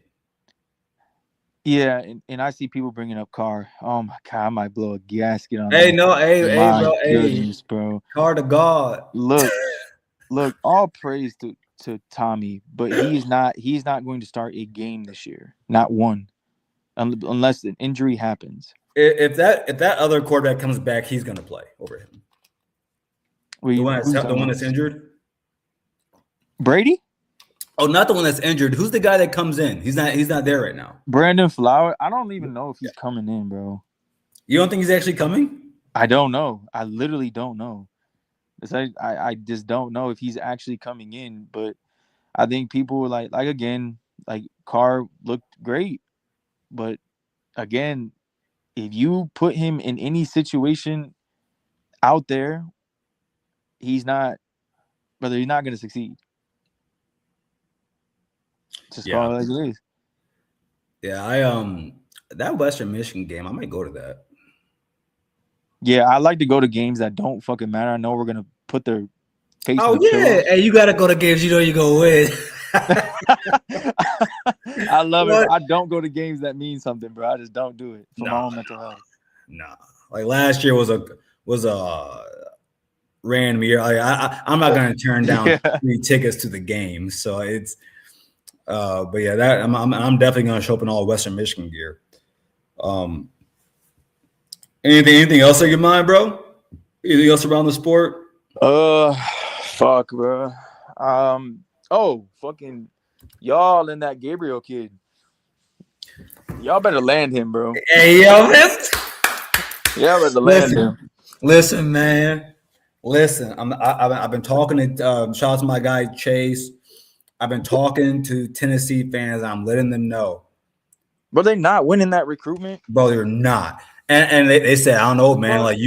Yeah, and I see people bringing up Carr. Oh my God, I might blow a gasket on. Hey, that. no, hey, bro, goodness, bro. Carr to God. Look, all praise to Tommy, but he's not going to start a game this year, not one, unless an injury happens. If that other quarterback comes back, he's going to play over him. The one that's injured. Brady? Oh, not the one that's injured. Who's the guy that comes in? He's not there right now. Brandon Flower. I don't even know if he's coming in, bro. You don't think he's actually coming? I don't know. I literally don't know. I just don't know if he's actually coming in, but I think people were like again, like Carr looked great, but again, if you put him in any situation out there, he's not going to succeed. Just call it like it is. Yeah, that Western Michigan game, I might go to that. Yeah, I like to go to games that don't fucking matter. I know we're gonna put their face. Oh yeah, hey, you gotta go to games you know you go win. I love it. I don't go to games that mean something, bro. I just don't do it for my own mental health. Nah, like last year was a random year. Like, I'm not gonna turn down 3 tickets to the game, so it's. But yeah, that I'm definitely gonna show up in all Western Michigan gear. Anything else on your mind, bro? Anything else around the sport? Fuck, bro. Fucking y'all and that Gabriel kid. Y'all better land him, bro. Hey, yo, y'all better land him. Listen, man. Listen, I've been talking to shout out to my guy Chase. I've been talking to Tennessee fans. I'm letting them know. But they not winning that recruitment? Bro, they're not. And they said, I don't know, man. Like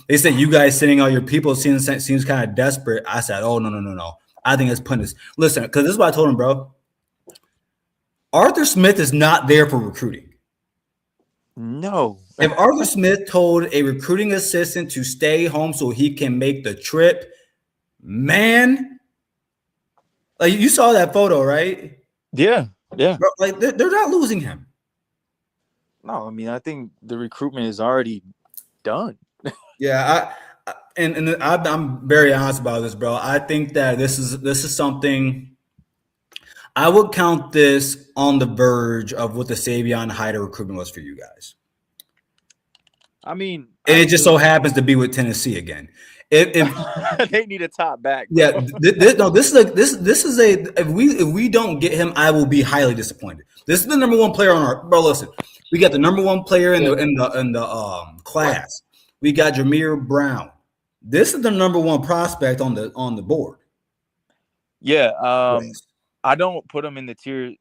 they said, you guys sending all your people seems kind of desperate. I said, oh no. I think it's putting this. Listen, because this is what I told him, bro. Arthur Smith is not there for recruiting. No. If Arthur Smith told a recruiting assistant to stay home so he can make the trip, man, like you saw that photo, right? Yeah. Bro, like they're not losing him. No, I mean, I think the recruitment is already done. Yeah, I'm very honest about this, bro. I think that this is something I would count this on the verge of what the Savion Hyder recruitment was for you guys. I mean, and it just so happens to be with Tennessee again. If they need a top back, bro. Yeah, this is if we don't get him, I will be highly disappointed. This is the number one player on our bro. Listen, we got the number one player in the class. We got Jameer Brown. This is the number one prospect on the board. Yeah, I don't put him in the tier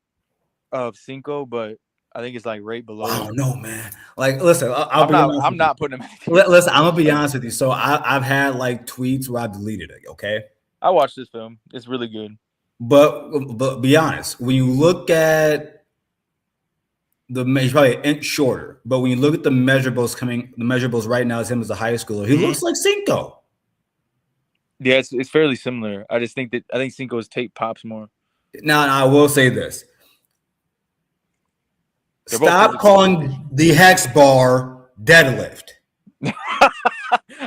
of Cinco, but I think it's like right below. Oh no, man! Like, listen, I'm not putting him. Listen, I'm gonna be honest with you. So I've had like tweets where I've deleted it. Okay, I watched this film. It's really good. But be honest, when you look at he's probably an inch shorter. But when you look at the measurables right now, as him as a high schooler, he looks like Cinco. Yeah, it's fairly similar. I think Cinco's tape pops more. Now I will say this. Stop calling the hex bar deadlift.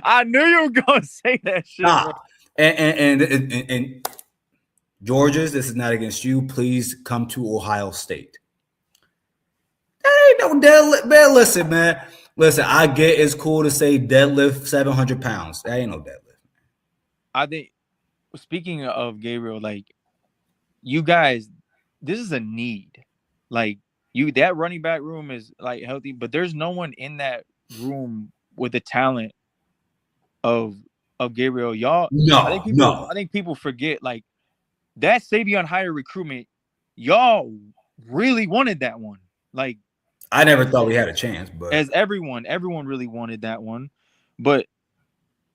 I knew you were going to say that shit. Nah. And Georges, this is not against you. Please come to Ohio State. Ain't no deadlift, man. Listen, man. Listen, I get it's cool to say deadlift 700 pounds. That ain't no deadlift. I think. Speaking of Gabriel, like you guys, this is a need. Like that running back room is like healthy, but there's no one in that room with the talent of Gabriel. Y'all, I No. think people forget like that Savion higher recruitment. Y'all really wanted that one. Like I never thought we had a chance, but as everyone really wanted that one, but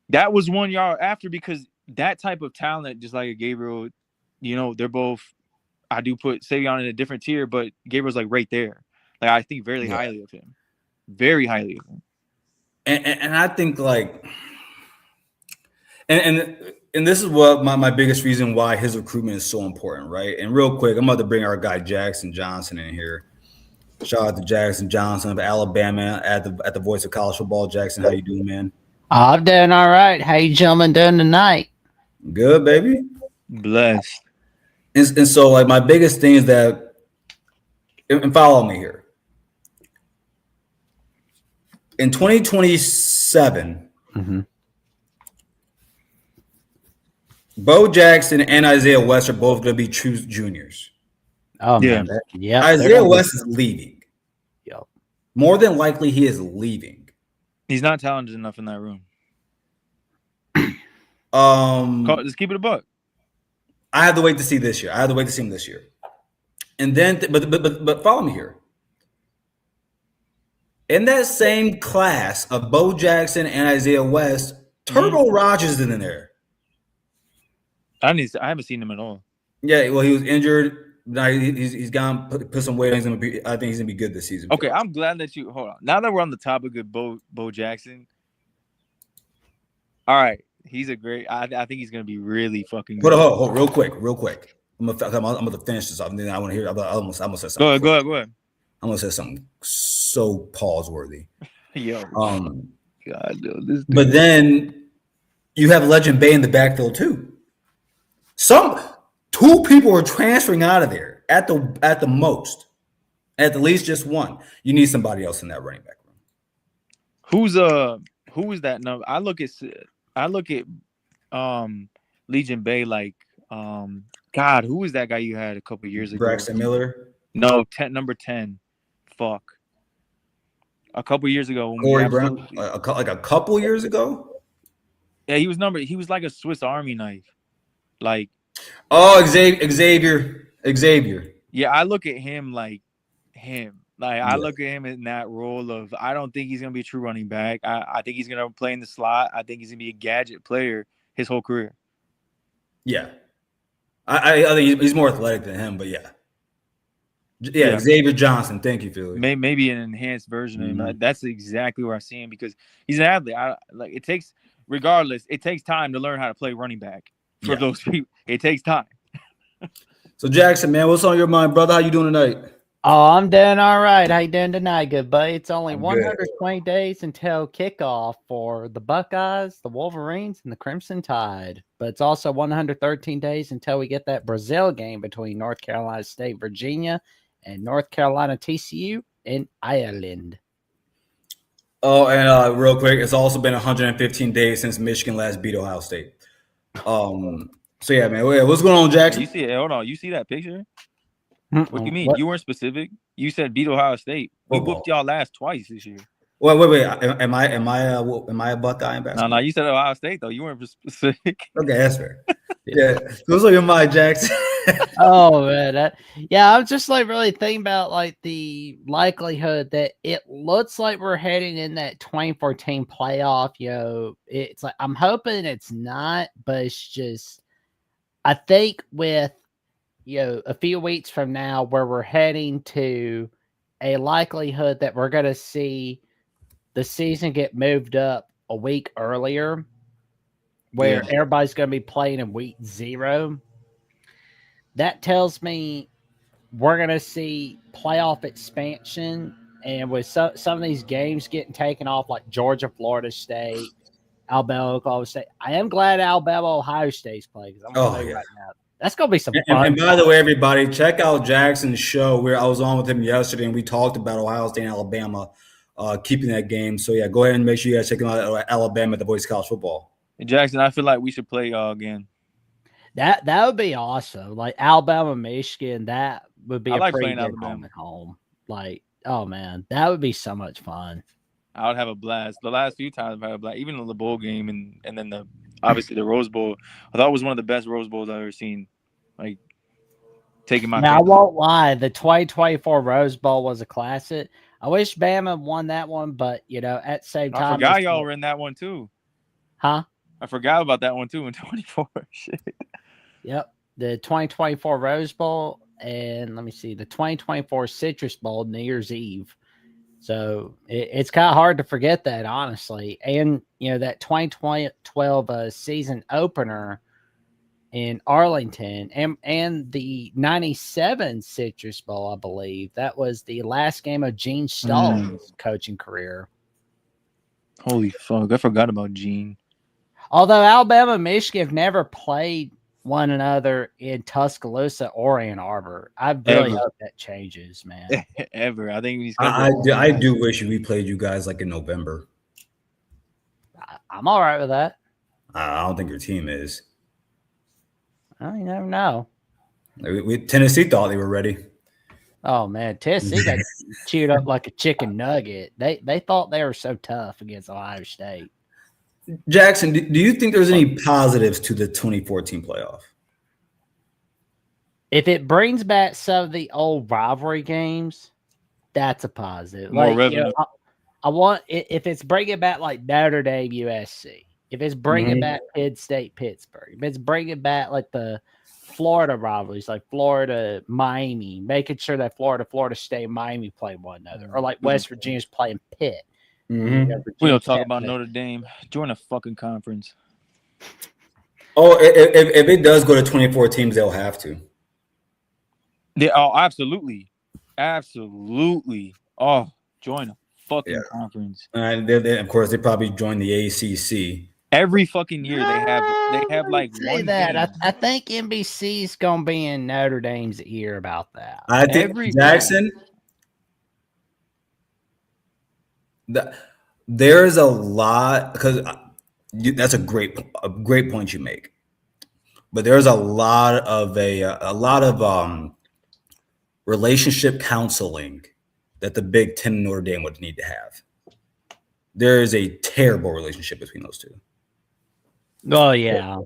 that was one y'all after because that type of talent, just like a Gabriel, they're both. I do put Savion in a different tier, but Gabriel's like right there. Like I think very highly of him, very highly of him. And I think like, and this is what my biggest reason why his recruitment is so important, right? And real quick, I'm about to bring our guy Jackson Johnson in here. Shout out to Jackson Johnson of Alabama at the voice of college football. Jackson, how you doing, man? I'm doing all right. How you gentlemen doing tonight? Good, baby. Blessed. And so, like, my biggest thing is that, and follow me here. In 2027, Bo Jackson and Isaiah West are both going to be true juniors. Oh, yeah. Man. Yeah. Isaiah West is leaving. Yep. More than likely, he is leaving. He's not talented enough in that room. Just keep it a buck. I have to wait to see this year. I have to wait to see him this year. And then, but follow me here. In that same class of Bo Jackson and Isaiah West, Turbo Rogers is in there. I haven't seen him at all. Yeah, well, he was injured. Now he's gone put some weight on. I think he's gonna be good this season. Okay, I'm glad that you hold on. Now that we're on the topic of Bo Jackson, all right, he's a great. I think he's gonna be really fucking good. Hold, real quick. I'm gonna finish this off, and then I want to hear. I'm gonna say something. Go ahead. I'm gonna say something so pause-worthy. Yo, God, this. But then you have Legend Bay in the backfield too. Two people are transferring out of there at the most, at the least just one. You need somebody else in that running back room. Who is that number? I look at Legion Bay like God, who was that guy you had a couple years ago? Braxton Miller. No, number 10. Fuck. A couple years ago, when Corey Brown, like a couple years ago. Yeah, he was like a Swiss Army knife. Like, Xavier. Yeah, I look at him like him. Like, I look at him in that role of, I don't think he's gonna be a true running back. I think he's gonna play in the slot. I think he's gonna be a gadget player his whole career. Yeah, I think he's more athletic than him, but yeah. Xavier Johnson. Thank you, Philly. Maybe an enhanced version of him. That's exactly where I see him because he's an athlete. It takes time to learn how to play running back for those people. It takes time. So Jackson, man, what's on your mind, brother? How you doing tonight? Oh, I'm doing all right. How you doing tonight, good buddy? It's only 120 days until kickoff for the Buckeyes, the Wolverines, and the Crimson Tide. But it's also 113 days until we get that Brazil game between North Carolina State, Virginia, and North Carolina TCU in Ireland. Oh, and real quick, it's also been 115 days since Michigan last beat Ohio State. So yeah, man, what's going on, Jackson? You see it? Hold on, you see that picture? What do you mean? You weren't specific. You said beat Ohio State. We whooped y'all last twice this year. Wait. Am I a Buckeye in basketball? No, you said Ohio State though. You weren't specific. Okay, that's fair. Yeah, what's on your mind, Jackson? Oh man, I'm just like really thinking about like the likelihood that it looks like we're heading in that 2014 playoff. It's like I'm hoping it's not, but it's just I think with a few weeks from now where we're heading to a likelihood that we're going to see the season get moved up a week earlier where everybody's going to be playing in week 0. That tells me we're going to see playoff expansion, and with some of these games getting taken off like Georgia, Florida State, Alabama, Oklahoma State. I am glad Alabama, Ohio State's playing because I'm going to tell you right now, That's gonna be some And, fun. and by the way, everybody, check out Jackson's show. I was on with him yesterday, and we talked about Ohio State and Alabama keeping that game. So yeah, go ahead and make sure you guys check him out at Alabama at the Voice of College Football. Jackson, I feel like we should play again. That would be awesome. Like Alabama, Michigan, that would be I a like pretty playing good Alabama. home and home. Like, oh man, that would be so much fun. I would have a blast. The last few times I've had a blast, even in the bowl game and then obviously the Rose Bowl. I thought it was one of the best Rose Bowls I've ever seen. Like taking my. Now I won't lie, the 2024 Rose Bowl was a classic. I wish Bama won that one, but at the same time, I forgot y'all were in that one too. Huh? I forgot about that one too in 24. Shit. Yep. The 2024 Rose Bowl, and let me see, the 2024 Citrus Bowl, New Year's Eve. So it's kind of hard to forget that, honestly. And, that 2012 season opener in Arlington and the 97 Citrus Bowl, I believe, that was the last game of Gene Stallings' coaching career. Holy fuck. I forgot about Gene. Although Alabama and Michigan have never played one another in Tuscaloosa or Ann Arbor. I really hope that changes, man. Ever. I think I do wish we played you guys like in November. I'm all right with that. I don't think your team is. Well, you never know. Tennessee thought they were ready. Oh man, Tennessee got chewed up like a chicken nugget. They thought they were so tough against Ohio State. Jackson, do you think there's any positives to the 2014 playoff? If it brings back some of the old rivalry games, that's a positive. More revenue. I want if it's bringing back like Notre Dame, USC. If it's bringing back Penn State, Pittsburgh. If it's bringing back like the Florida rivalries, like Florida, Miami, making sure that Florida State, Miami play one another, or like West Virginia's playing Pitt. We don't talk about Notre Dame. Join a fucking conference. Oh, if it does go to 24 teams, they'll have to. Absolutely. Oh, join a fucking conference. And of course, they probably join the ACC. Every fucking year they have like one that. game. I think NBC's gonna be in Notre Dame's ear about that. I think Jackson. There's a lot because that's a great point you make, but there's a lot of relationship counseling that the Big Ten and Notre Dame would need to have. There is a terrible relationship between those two. Oh yeah,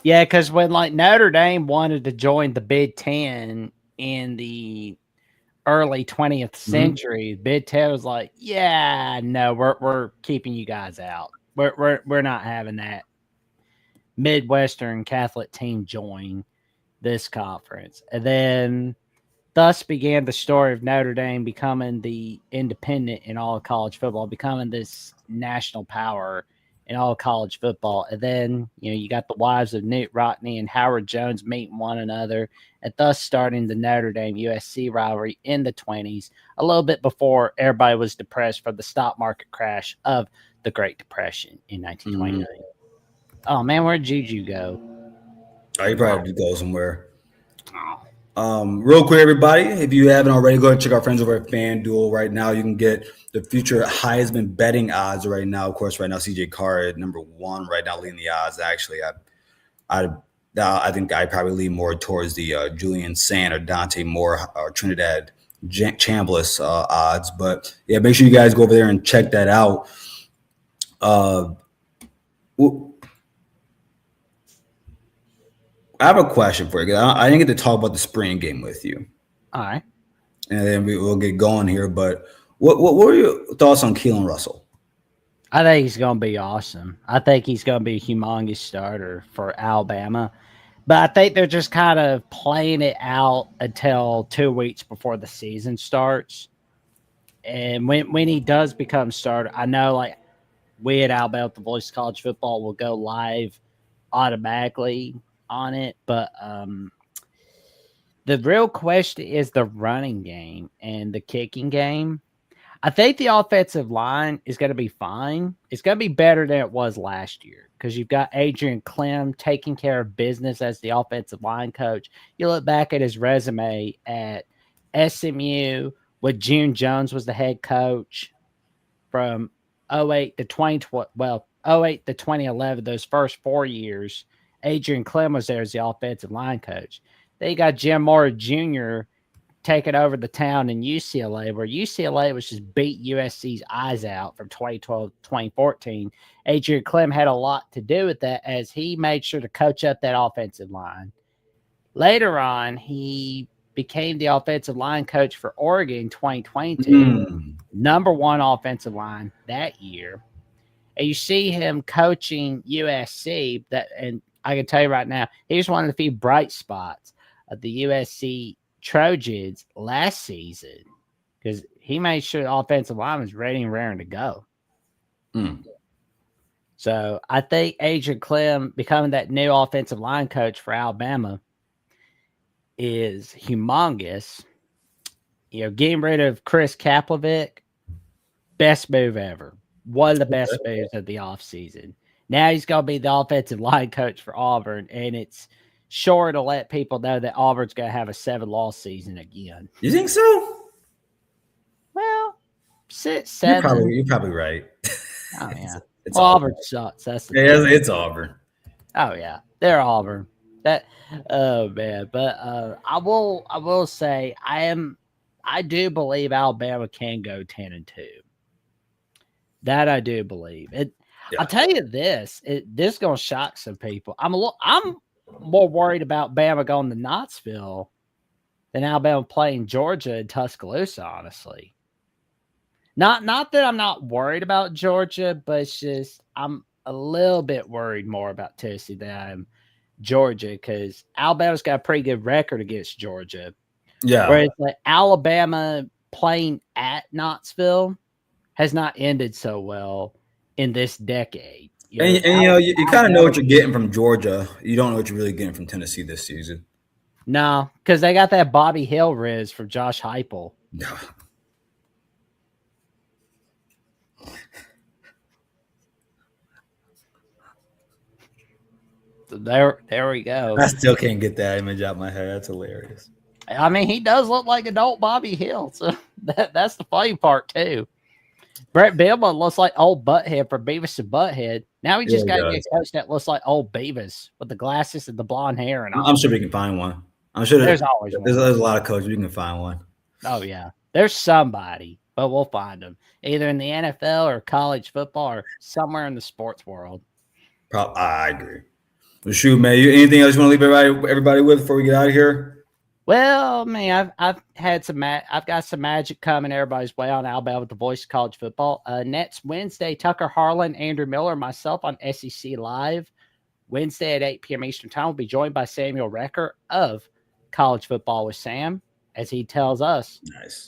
because when like Notre Dame wanted to join the Big Ten in the early 20th century, Big Ten was like, yeah, no, we're keeping you guys out. We're not having that Midwestern Catholic team join this conference. And then thus began the story of Notre Dame becoming the independent in all of college football, becoming this national power in all of college football. And then, you got the wives of Newt Rockne and Howard Jones meeting one another, and thus starting the Notre Dame USC rivalry in the 20s, a little bit before everybody was depressed for the stock market crash of the Great Depression in 1929. Oh man, where'd Juju go? Oh, he probably had to go somewhere. Real quick, everybody, if you haven't already, go ahead and check our friends over at FanDuel right now. You can get the future Heisman betting odds right now. Of course, right now, CJ Carr at number 1 right now, leading the odds. Actually, I think I probably lean more towards the Julian Sand or Dante Moore or Trinidad Chambliss odds. But yeah, make sure you guys go over there and check that out. I have a question for you. I didn't get to talk about the spring game with you. All right. And then we'll get going here. But what were your thoughts on Keelan Russell? I think he's going to be awesome. I think he's going to be a humongous starter for Alabama. But I think they're just kind of playing it out until 2 weeks before the season starts. And when he does become starter, I know like we at Alabama, the Voice of College Football, will go live automatically on it, but the real question is the running game and the kicking game. I think the offensive line is going to be fine. It's going to be better than it was last year because you've got Adrian Clem taking care of business as the offensive line coach. You look back at his resume at SMU with June Jones was the head coach from 08 to 2012. Well, 08 to 2011, those first 4 years, Adrian Clem was there as the offensive line coach. Then you got Jim Mora Jr. taking over the town in UCLA, where UCLA was just beat USC's eyes out from 2012 to 2014. Adrian Clem had a lot to do with that as he made sure to coach up that offensive line. Later on, he became the offensive line coach for Oregon in 2022, number one offensive line that year. And you see him coaching USC, and I can tell you right now, he's one of the few bright spots of the USC Trojans last season because he made sure the offensive line was ready and raring to go. So I think Adrian Clem becoming that new offensive line coach for Alabama is humongous. You know, getting rid of Chris Kaplovic, best move ever. One of the best moves of the offseason. Now he's going to be the offensive line coach for Auburn, and it's sure to let people know that Auburn's going to have a 7-loss season again. You think so? Well, 7. You're probably right. Oh, yeah. It's Auburn sucks. That's the thing. It's Auburn. Oh, yeah. They're Auburn. Oh, man. But I will say I do believe Alabama can go 10-2. That I do believe. I'll tell you this. This is going to shock some people. I'm more worried about Bama going to Knoxville than Alabama playing Georgia in Tuscaloosa, honestly. Not that I'm not worried about Georgia, but it's just I'm a little bit worried more about Tennessee than I am Georgia because Alabama's got a pretty good record against Georgia. Yeah. Whereas like Alabama playing at Knoxville has not ended so well in this decade. You kind of know what you're getting from Georgia. You don't know what you're really getting from Tennessee this season. No, because they got that Bobby Hill riz from Josh Heupel. No. So there we go. I still can't get that image out of my head. That's hilarious. I mean, he does look like adult Bobby Hill, so that's the funny part too. Brett Bielema looks like old Butthead from Beavis and Butthead. Now he just got to get a coach that looks like old Beavis with the glasses and the blonde hair and all. I'm sure we can find one. I'm sure there's always one. There's a lot of coaches. We can find one. Oh, yeah. There's somebody, but we'll find them either in the NFL or college football or somewhere in the sports world. I agree. Well, shoot, man. Anything else you want to leave everybody with before we get out of here? Well, man, I've had I've got some magic coming everybody's way on Alabama with the voice of college football. Next Wednesday, Tucker Harlan, Andrew Miller, myself on SEC Live. Wednesday at 8 p.m. Eastern Time, we'll be joined by Samuel Recker of College Football with Sam as he tells us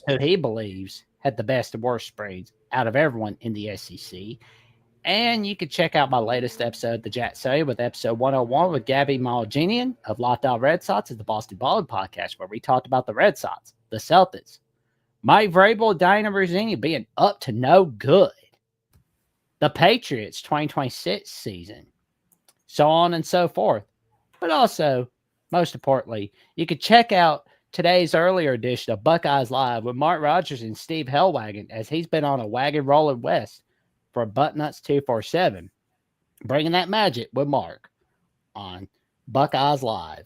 who he believes had the best and worst sprains out of everyone in the SEC. And you can check out my latest episode, The Jack Say, with episode 101 with Gabby Malginian of Locked On Red Sox at the Boston Ballin Podcast, where we talked about the Red Sox, the Celtics, Mike Vrabel, Diana Ruzzini being up to no good, the Patriots 2026 season, so on and so forth. But also, most importantly, you can check out today's earlier edition of Buckeyes Live with Mark Rogers and Steve Hellwagon, as he's been on a wagon rolling west for Buttnuts 247, bringing that magic with Mark on Buckeyes Live.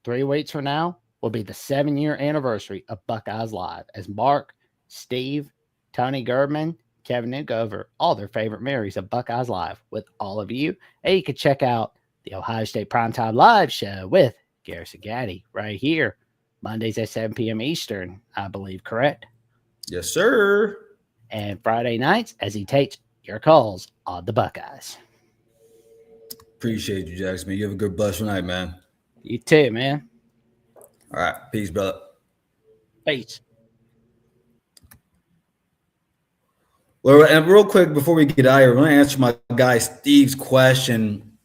3 weeks from now will be the 7-year anniversary of Buckeyes Live, as Mark, Steve, Tony Girdman, Kevin Newgover, all their favorite memories of Buckeyes Live with all of you. And you can check out the Ohio State Primetime Live show with Garrison Gaddy right here, Mondays at 7 p.m. Eastern, I believe, correct? Yes, sir. And Friday nights as he takes your calls on the Buckeyes. Appreciate you, Jackson. You have a good, blessed night, man. You too, man. All right. Peace, brother. Peace. Well, and real quick before we get out of here, I'm going to answer my guy Steve's question.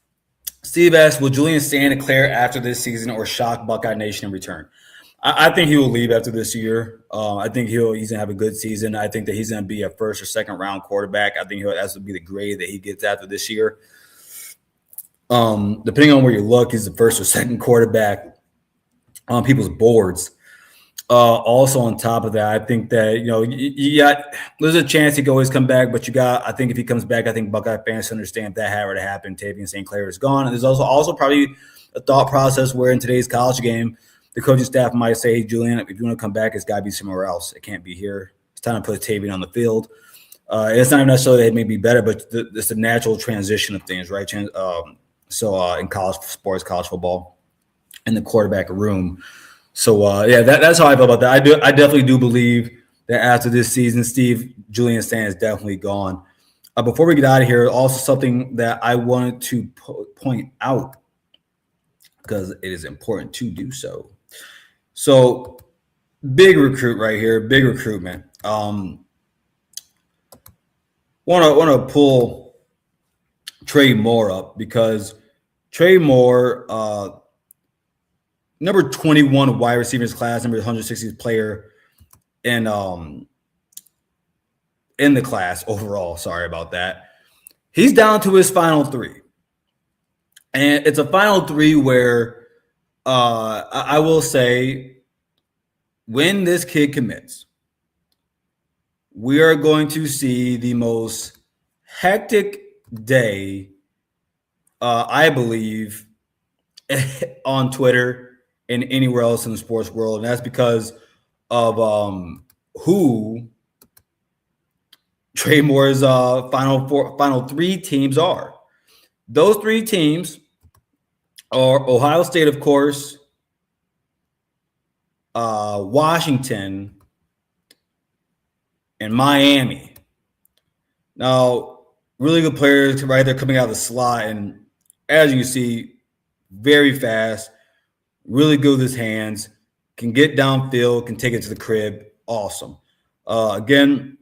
Steve asked, will Julian Sand declare after this season or shock Buckeye Nation in return? I think he will leave after this year. I think he's gonna have a good season. I think that he's gonna be a first or second round quarterback. I think that's gonna be the grade that he gets after this year. Depending on where you look, he's the first or second quarterback on people's boards. Also, on top of that, I think that you got there's a chance he could always come back, but I think if he comes back, I think Buckeye fans understand if that had to happen, Tavian St. Clair is gone. And there's also probably a thought process where in today's college game, the coaching staff might say, hey, Julian, if you want to come back, it's got to be somewhere else. It can't be here. It's time to put Tavian on the field. It's not necessarily that it may be better, but it's the natural transition of things, right? So in college sports, college football, in the quarterback room. So that's how I feel about that. I definitely do believe that after this season, Julian Sand is definitely gone. Before we get out of here, also something that I wanted to point out because it is important to do so. So big recruit right here, big recruitment. Want to pull Trey Moore up because Trey Moore, number 21 wide receivers class, number 160th player in the class overall. Sorry about that. He's down to his final three. And it's a final three where I will say when this kid commits, we are going to see the most hectic day, I believe, on Twitter and anywhere else in the sports world. And that's because of who Trey Moore's final three teams are. Those three teams are Ohio State, of course, Washington, and Miami. Now, really good players right there coming out of the slot. And as you can see, very fast, really good with his hands, can get downfield, can take it to the crib. Awesome. Again,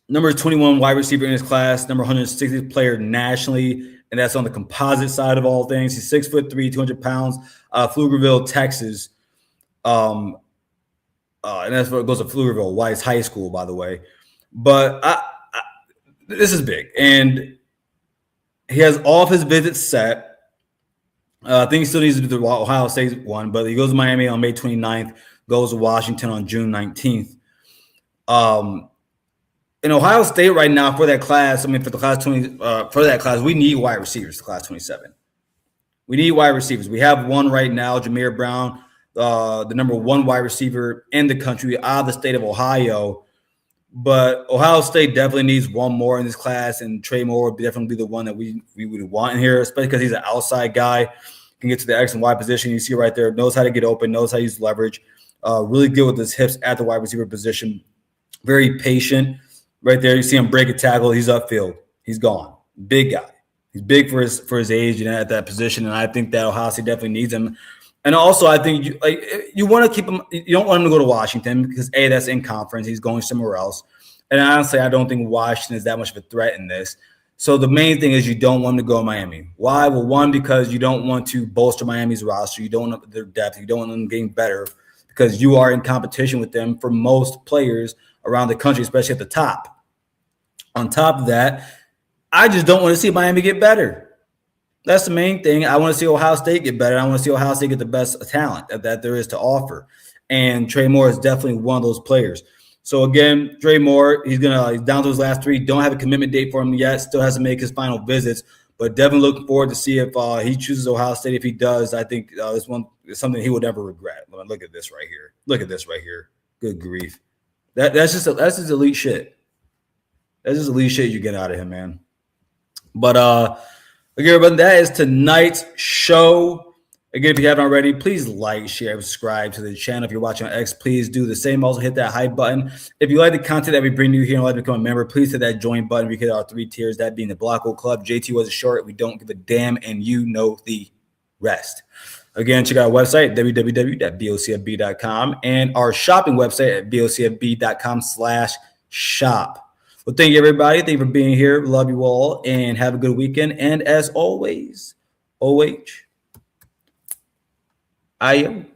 number 21 wide receiver in his class, number 160th player nationally, and that's on the composite side of all things. He's 6'3", 200 pounds, Pflugerville, Texas. And that's what goes to Pflugerville, Weiss High School, by the way. But this is big. And he has all of his visits set. I think he still needs to do the Ohio State one, but he goes to Miami on May 29th, goes to Washington on June 19th. In Ohio State right now for that class, for the class 20, for that class, we need wide receivers to class 27. We need wide receivers. We have one right now, Jameer Brown, the number one wide receiver in the country out of the state of Ohio. But Ohio State definitely needs one more in this class, and Trey Moore would definitely be the one that we would want in here, especially because he's an outside guy, can get to the X and Y position. You see right there, knows how to get open, knows how to use leverage, really good with his hips at the wide receiver position, very patient. Right there, you see him break a tackle. He's upfield. He's gone. Big guy. He's big for his age and at that position. And I think that Ohio State definitely needs him. And also, I think you want to keep him. You don't want him to go to Washington because that's in conference. He's going somewhere else. And honestly, I don't think Washington is that much of a threat in this. So the main thing is you don't want him to go to Miami. Why? Well, one, because you don't want to bolster Miami's roster. You don't want their depth. You don't want them getting better because you are in competition with them for most players around the country, especially at the top. On top of that, I just don't want to see Miami get better. That's the main thing. I want to see Ohio State get better. I want to see Ohio State get the best talent that there is to offer. And Trey Moore is definitely one of those players. So again, Trey Moore, he's down to his last three. Don't have a commitment date for him yet. Still has to make his final visits. But definitely looking forward to see if he chooses Ohio State. If he does, I think this one is something he will never regret. Look at this right here. Look at this right here. Good grief. That's just elite shit. That's just elite shit you get out of him, man. But again, everybody, that is tonight's show. Again, if you haven't already, please like, share, subscribe to the channel. If you're watching on X, please do the same. Also, hit that hype button. If you like the content that we bring you here and like to become a member, please hit that join button. We get our 3 tiers, that being the Blocko Club. JT was a short. We don't give a damn, and you know the rest. Again, check out our website, www.bocfb.com, and our shopping website at bocfb.com/shop. Well, thank you, everybody. Thank you for being here. Love you all, and have a good weekend. And as always, OH, I am.